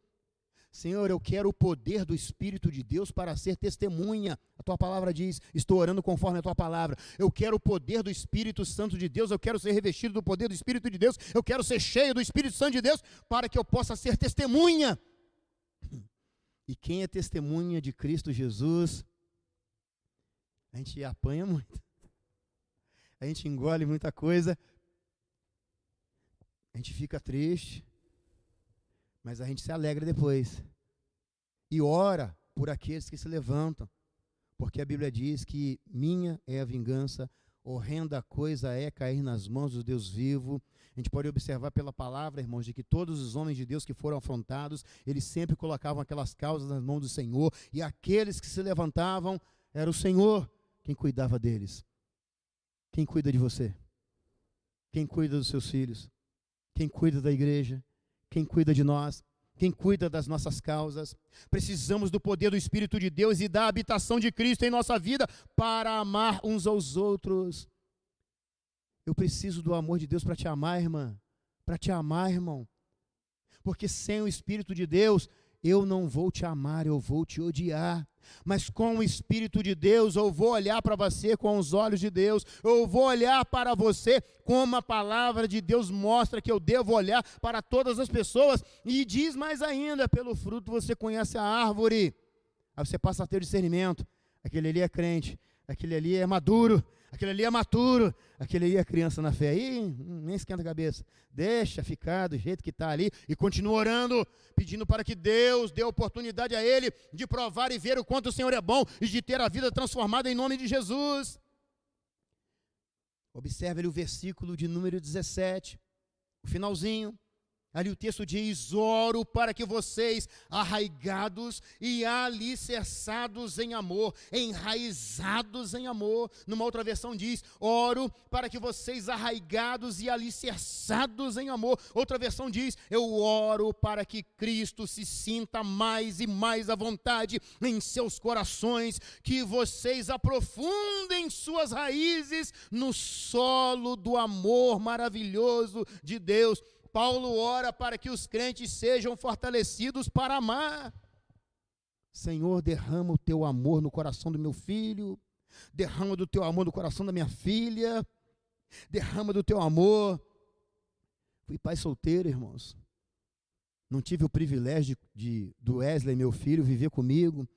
Senhor, eu quero o poder do Espírito de Deus para ser testemunha. A tua palavra diz, estou orando conforme a tua palavra. Eu quero o poder do Espírito Santo de Deus, eu quero ser revestido do poder do Espírito de Deus, eu quero ser cheio do Espírito Santo de Deus, para que eu possa ser testemunha. E quem é testemunha de Cristo Jesus, a gente apanha muito, a gente engole muita coisa, a gente fica triste, mas a gente se alegra depois. E ora por aqueles que se levantam. Porque a Bíblia diz que minha é a vingança, Horrenda coisa é cair nas mãos do Deus vivo. A gente pode observar pela palavra, irmãos, de que todos os homens de Deus que foram afrontados, eles sempre colocavam aquelas causas nas mãos do Senhor, e aqueles que se levantavam, era o Senhor quem cuidava deles. Quem cuida de você? Quem cuida dos seus filhos? Quem cuida da igreja? Quem cuida de nós? Quem cuida das nossas causas? Precisamos do poder do Espírito de Deus e da habitação de Cristo em nossa vida para amar uns aos outros. Eu preciso do amor de Deus para te amar, irmã, para te amar, irmão. Porque sem o Espírito de Deus, eu não vou te amar, eu vou te odiar. Mas com o Espírito de Deus, eu vou olhar para você com os olhos de Deus. Eu vou olhar para você como a palavra de Deus mostra que eu devo olhar para todas as pessoas. E diz mais ainda, pelo fruto você conhece a árvore. Aí você passa a ter discernimento. Aquele ali é crente, aquele ali é maduro, aquele ali é maturo, aquele ali é criança na fé. Aí nem esquenta a cabeça, deixa ficar do jeito que está ali e continua orando, pedindo para que Deus dê oportunidade a ele de provar e ver o quanto o Senhor é bom e de ter a vida transformada em nome de Jesus. Observe ali o versículo de número 17, o finalzinho. Ali o texto diz: oro para que vocês, arraigados e alicerçados em amor, enraizados em amor. Numa outra versão diz: oro para que vocês, arraigados e alicerçados em amor. Outra versão diz: eu oro para que Cristo se sinta mais e mais à vontade em seus corações, que vocês aprofundem suas raízes no solo do amor maravilhoso de Deus. Paulo ora para que os crentes sejam fortalecidos para amar. Senhor, derrama o teu amor no coração do meu filho, derrama do teu amor no coração da minha filha, derrama do teu amor. Fui pai solteiro, irmãos. Não tive o privilégio do Wesley, meu filho, viver comigo,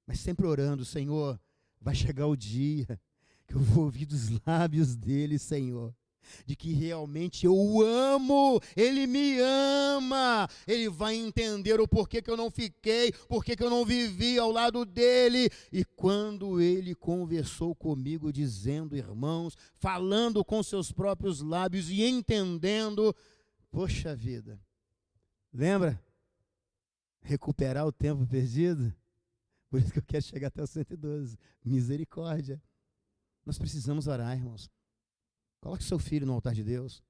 mas sempre orando: Senhor, vai chegar o dia que eu vou ouvir dos lábios dele, Senhor, de que realmente eu amo, Ele me ama, Ele vai entender o porquê que eu não fiquei, porquê que eu não vivi ao lado dEle. E quando Ele conversou comigo, dizendo, irmãos, falando com seus próprios lábios e entendendo, poxa vida, lembra? Recuperar o tempo perdido? Por isso que eu quero chegar até o 112, misericórdia. Nós precisamos orar, irmãos. Coloque seu filho no altar de Deus.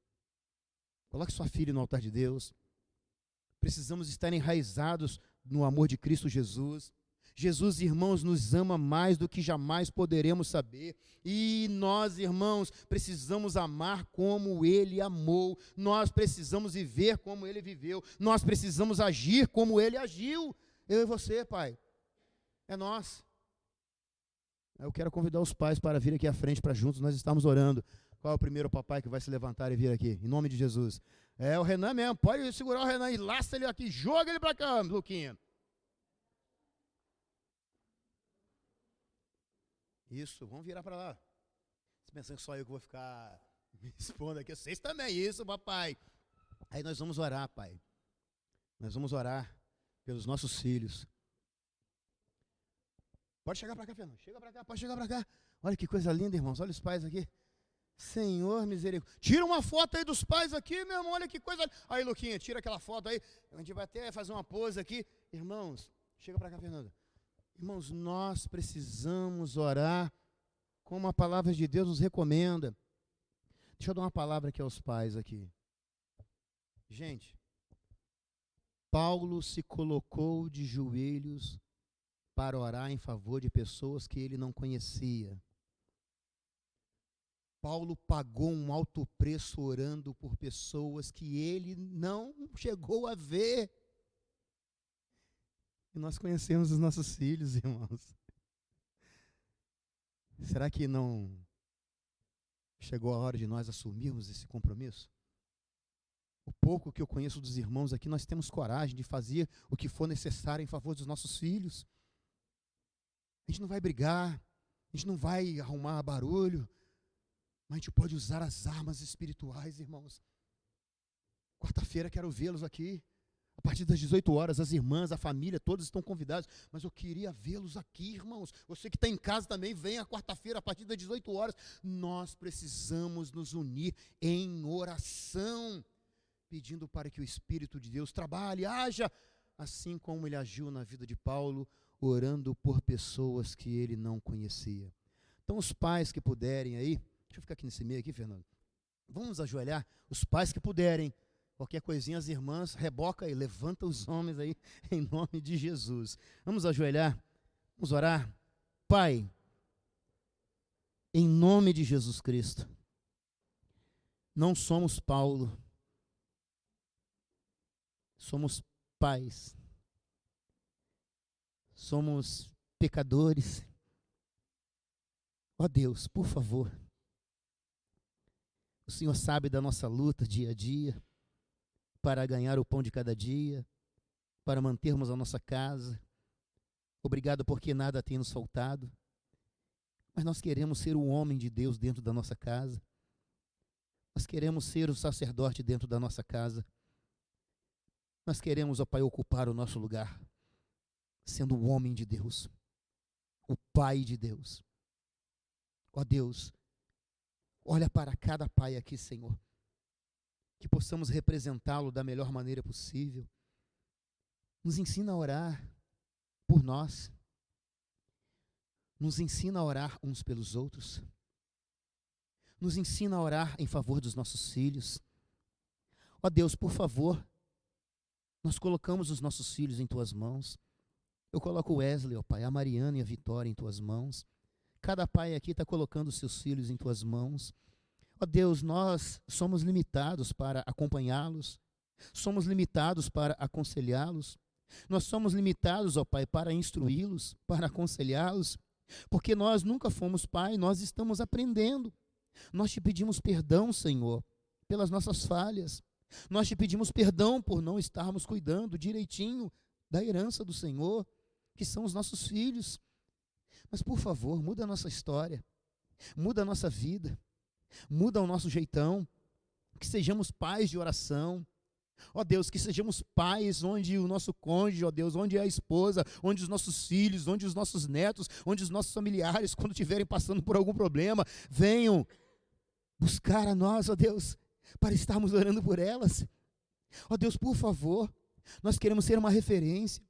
Coloque sua filha no altar de Deus. Precisamos estar enraizados no amor de Cristo Jesus. Jesus, irmãos, nos ama mais do que jamais poderemos saber. E nós, irmãos, precisamos amar como Ele amou. Nós precisamos viver como Ele viveu. Nós precisamos agir como Ele agiu. Eu e você, pai. É nós. Eu quero convidar os pais para vir aqui à frente para juntos nós estarmos orando. Qual é o primeiro papai que vai se levantar e vir aqui? Em nome de Jesus. É o Renan mesmo. Pode segurar o Renan e laça ele aqui. Joga ele para cá, Luquinha. Isso, vamos virar para lá. Você pensando que só eu que vou ficar me expondo aqui? Vocês também, isso, papai. Aí nós vamos orar, pai. Nós vamos orar pelos nossos filhos. Pode chegar para cá, Fernando. Chega para cá, pode chegar para cá. Olha que coisa linda, irmãos. Olha os pais aqui. Senhor misericórdia. Tira uma foto aí dos pais aqui, meu irmão. Olha que coisa. Aí, Luquinha, tira aquela foto aí. A gente vai até fazer uma pose aqui. Irmãos, chega para cá, Fernanda. Irmãos, nós precisamos orar como a palavra de Deus nos recomenda. Deixa eu dar uma palavra aqui aos pais aqui. Gente, Paulo se colocou de joelhos para orar em favor de pessoas que ele não conhecia. Paulo pagou um alto preço orando por pessoas que ele não chegou a ver. E nós conhecemos os nossos filhos, irmãos. Será que não chegou a hora de nós assumirmos esse compromisso? O pouco que eu conheço dos irmãos aqui, nós temos coragem de fazer o que for necessário em favor dos nossos filhos. A gente não vai brigar, a gente não vai arrumar barulho, mas a gente pode usar as armas espirituais, irmãos. Quarta-feira quero vê-los aqui. A partir das 18 horas, as irmãs, a família, todos estão convidados. Mas eu queria vê-los aqui, irmãos. Você que está em casa também, venha quarta-feira, a partir das 18 horas. Nós precisamos nos unir em oração, pedindo para que o Espírito de Deus trabalhe, haja, assim como ele agiu na vida de Paulo, orando por pessoas que ele não conhecia. Então, os pais que puderem aí, deixa eu ficar aqui nesse meio aqui, Fernando. Vamos ajoelhar, os pais que puderem. Qualquer coisinha, as irmãs, reboca e levanta os homens aí, em nome de Jesus. Vamos ajoelhar, vamos orar. Pai, em nome de Jesus Cristo, não somos Paulo, somos pais, somos pecadores. Ó Deus, por favor, o Senhor sabe da nossa luta dia a dia, para ganhar o pão de cada dia, para mantermos a nossa casa. Obrigado porque nada tem nos faltado. Mas nós queremos ser o homem de Deus dentro da nossa casa. Nós queremos ser o sacerdote dentro da nossa casa. Nós queremos, ó Pai, ocupar o nosso lugar, sendo o homem de Deus, o Pai de Deus. Ó Deus, olha para cada pai aqui, Senhor, que possamos representá-lo da melhor maneira possível. Nos ensina a orar por nós. Nos ensina a orar uns pelos outros. Nos ensina a orar em favor dos nossos filhos. Ó Deus, por favor, nós colocamos os nossos filhos em Tuas mãos. Eu coloco o Wesley, ó Pai, a Mariana e a Vitória em Tuas mãos. Cada pai aqui está colocando os seus filhos em Tuas mãos. Ó Deus, nós somos limitados para acompanhá-los, somos limitados para aconselhá-los, nós somos limitados, ó Pai, para instruí-los, para aconselhá-los, porque nós nunca fomos pai, nós estamos aprendendo. Nós te pedimos perdão, Senhor, pelas nossas falhas, nós te pedimos perdão por não estarmos cuidando direitinho da herança do Senhor, que são os nossos filhos. Mas, por favor, muda a nossa história, muda a nossa vida, muda o nosso jeitão, que sejamos pais de oração. Ó Deus, que sejamos pais onde o nosso cônjuge, ó Deus, onde é a esposa, onde os nossos filhos, onde os nossos netos, onde os nossos familiares, quando estiverem passando por algum problema, venham buscar a nós, ó Deus, para estarmos orando por elas. Ó Deus, por favor, nós queremos ser uma referência,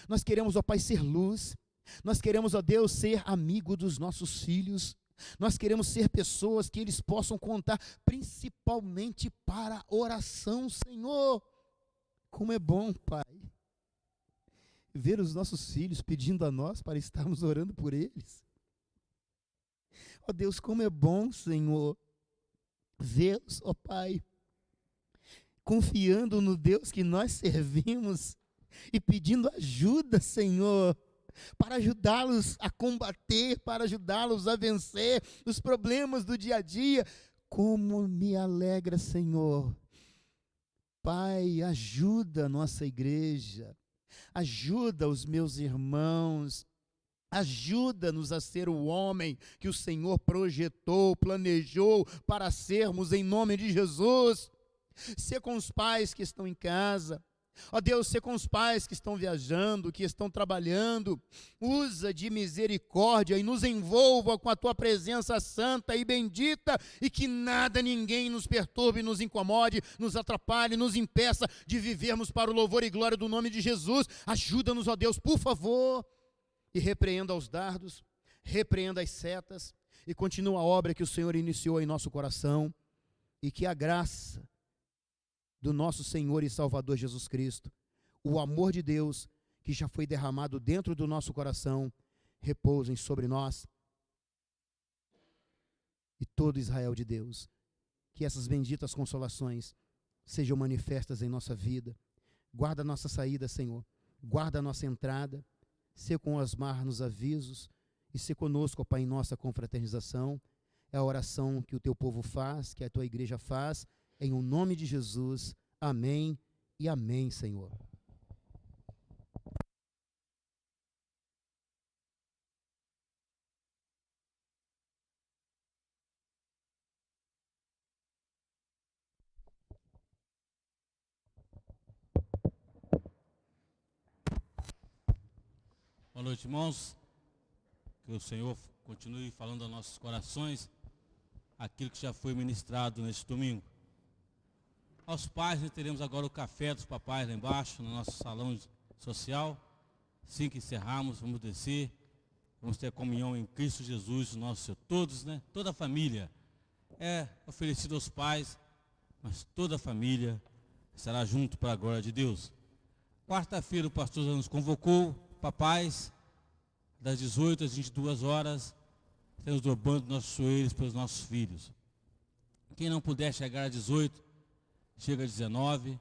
nós queremos, ó Pai, ser luz, nós queremos, ó Deus, ser amigo dos nossos filhos. Nós queremos ser pessoas que eles possam contar, principalmente para a oração, Senhor. Como é bom, Pai, ver os nossos filhos pedindo a nós para estarmos orando por eles. Ó Deus, como é bom, Senhor, vê-los, ó Pai, confiando no Deus que nós servimos e pedindo ajuda, Senhor, para ajudá-los a combater, para ajudá-los a vencer os problemas do dia a dia. Como me alegra, Senhor. Pai, ajuda a nossa igreja, ajuda os meus irmãos, ajuda-nos a ser o homem que o Senhor projetou, planejou para sermos em nome de Jesus. Ser com os pais que estão em casa, ó Deus, ser com os pais que estão viajando, que estão trabalhando, usa de misericórdia e nos envolva com a Tua presença santa e bendita, e que nada, ninguém nos perturbe, nos incomode, nos atrapalhe, nos impeça de vivermos para o louvor e glória do nome de Jesus. Ajuda-nos, ó Deus, por favor, e repreenda os dardos, repreenda as setas, e continua a obra que o Senhor iniciou em nosso coração, e que a graça do nosso Senhor e Salvador Jesus Cristo, o amor de Deus que já foi derramado dentro do nosso coração, repousem sobre nós e todo Israel de Deus. Que essas benditas consolações sejam manifestas em nossa vida. Guarda a nossa saída, Senhor, guarda a nossa entrada, sê com Osmar nos avisos e sê conosco, ó Pai, em nossa confraternização. É a oração que o Teu povo faz, que a Tua igreja faz, em o nome de Jesus, amém e amém, Senhor. noite, irmãos. Que o Senhor continue falando aos nossos corações aquilo que já foi ministrado neste domingo. Aos pais, nós teremos agora o café dos papais lá embaixo, no nosso salão social. Assim que encerrarmos, vamos descer. Vamos ter a comunhão em Cristo Jesus, nosso Senhor. Todos, né? Toda a família é oferecida aos pais, mas toda a família estará junto para a glória de Deus. Quarta-feira o pastor já nos convocou, papais, das 18 às 22 horas, estamos dobrando nossos joelhos pelos nossos filhos. Quem não puder chegar às 18, chega às 19.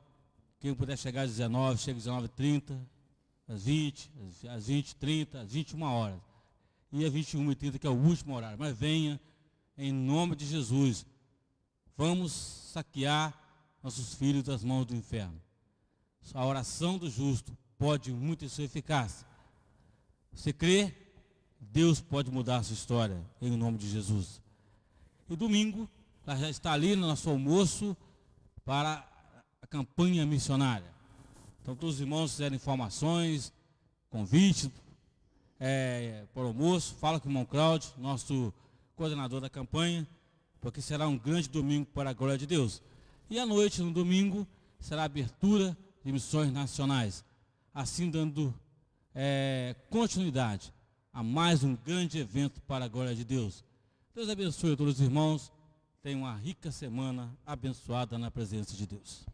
Quem puder chegar às 19, chega às 19h30, às 20, às 20h30, às 21 horas. E às 21h30, que é o último horário. Mas venha, em nome de Jesus. Vamos saquear nossos filhos das mãos do inferno. A oração do justo pode muito em sua eficácia. Você crê? Deus pode mudar a sua história, em nome de Jesus. E domingo, ela já está ali no nosso almoço para a campanha missionária. Então, todos os irmãos fizeram informações, convites para o almoço. Fala com o irmão Cláudio, nosso coordenador da campanha, porque será um grande domingo para a glória de Deus. E à noite, no domingo, será a abertura de missões nacionais, assim dando continuidade a mais um grande evento para a glória de Deus. Deus abençoe a todos os irmãos. Tenham uma rica semana abençoada na presença de Deus.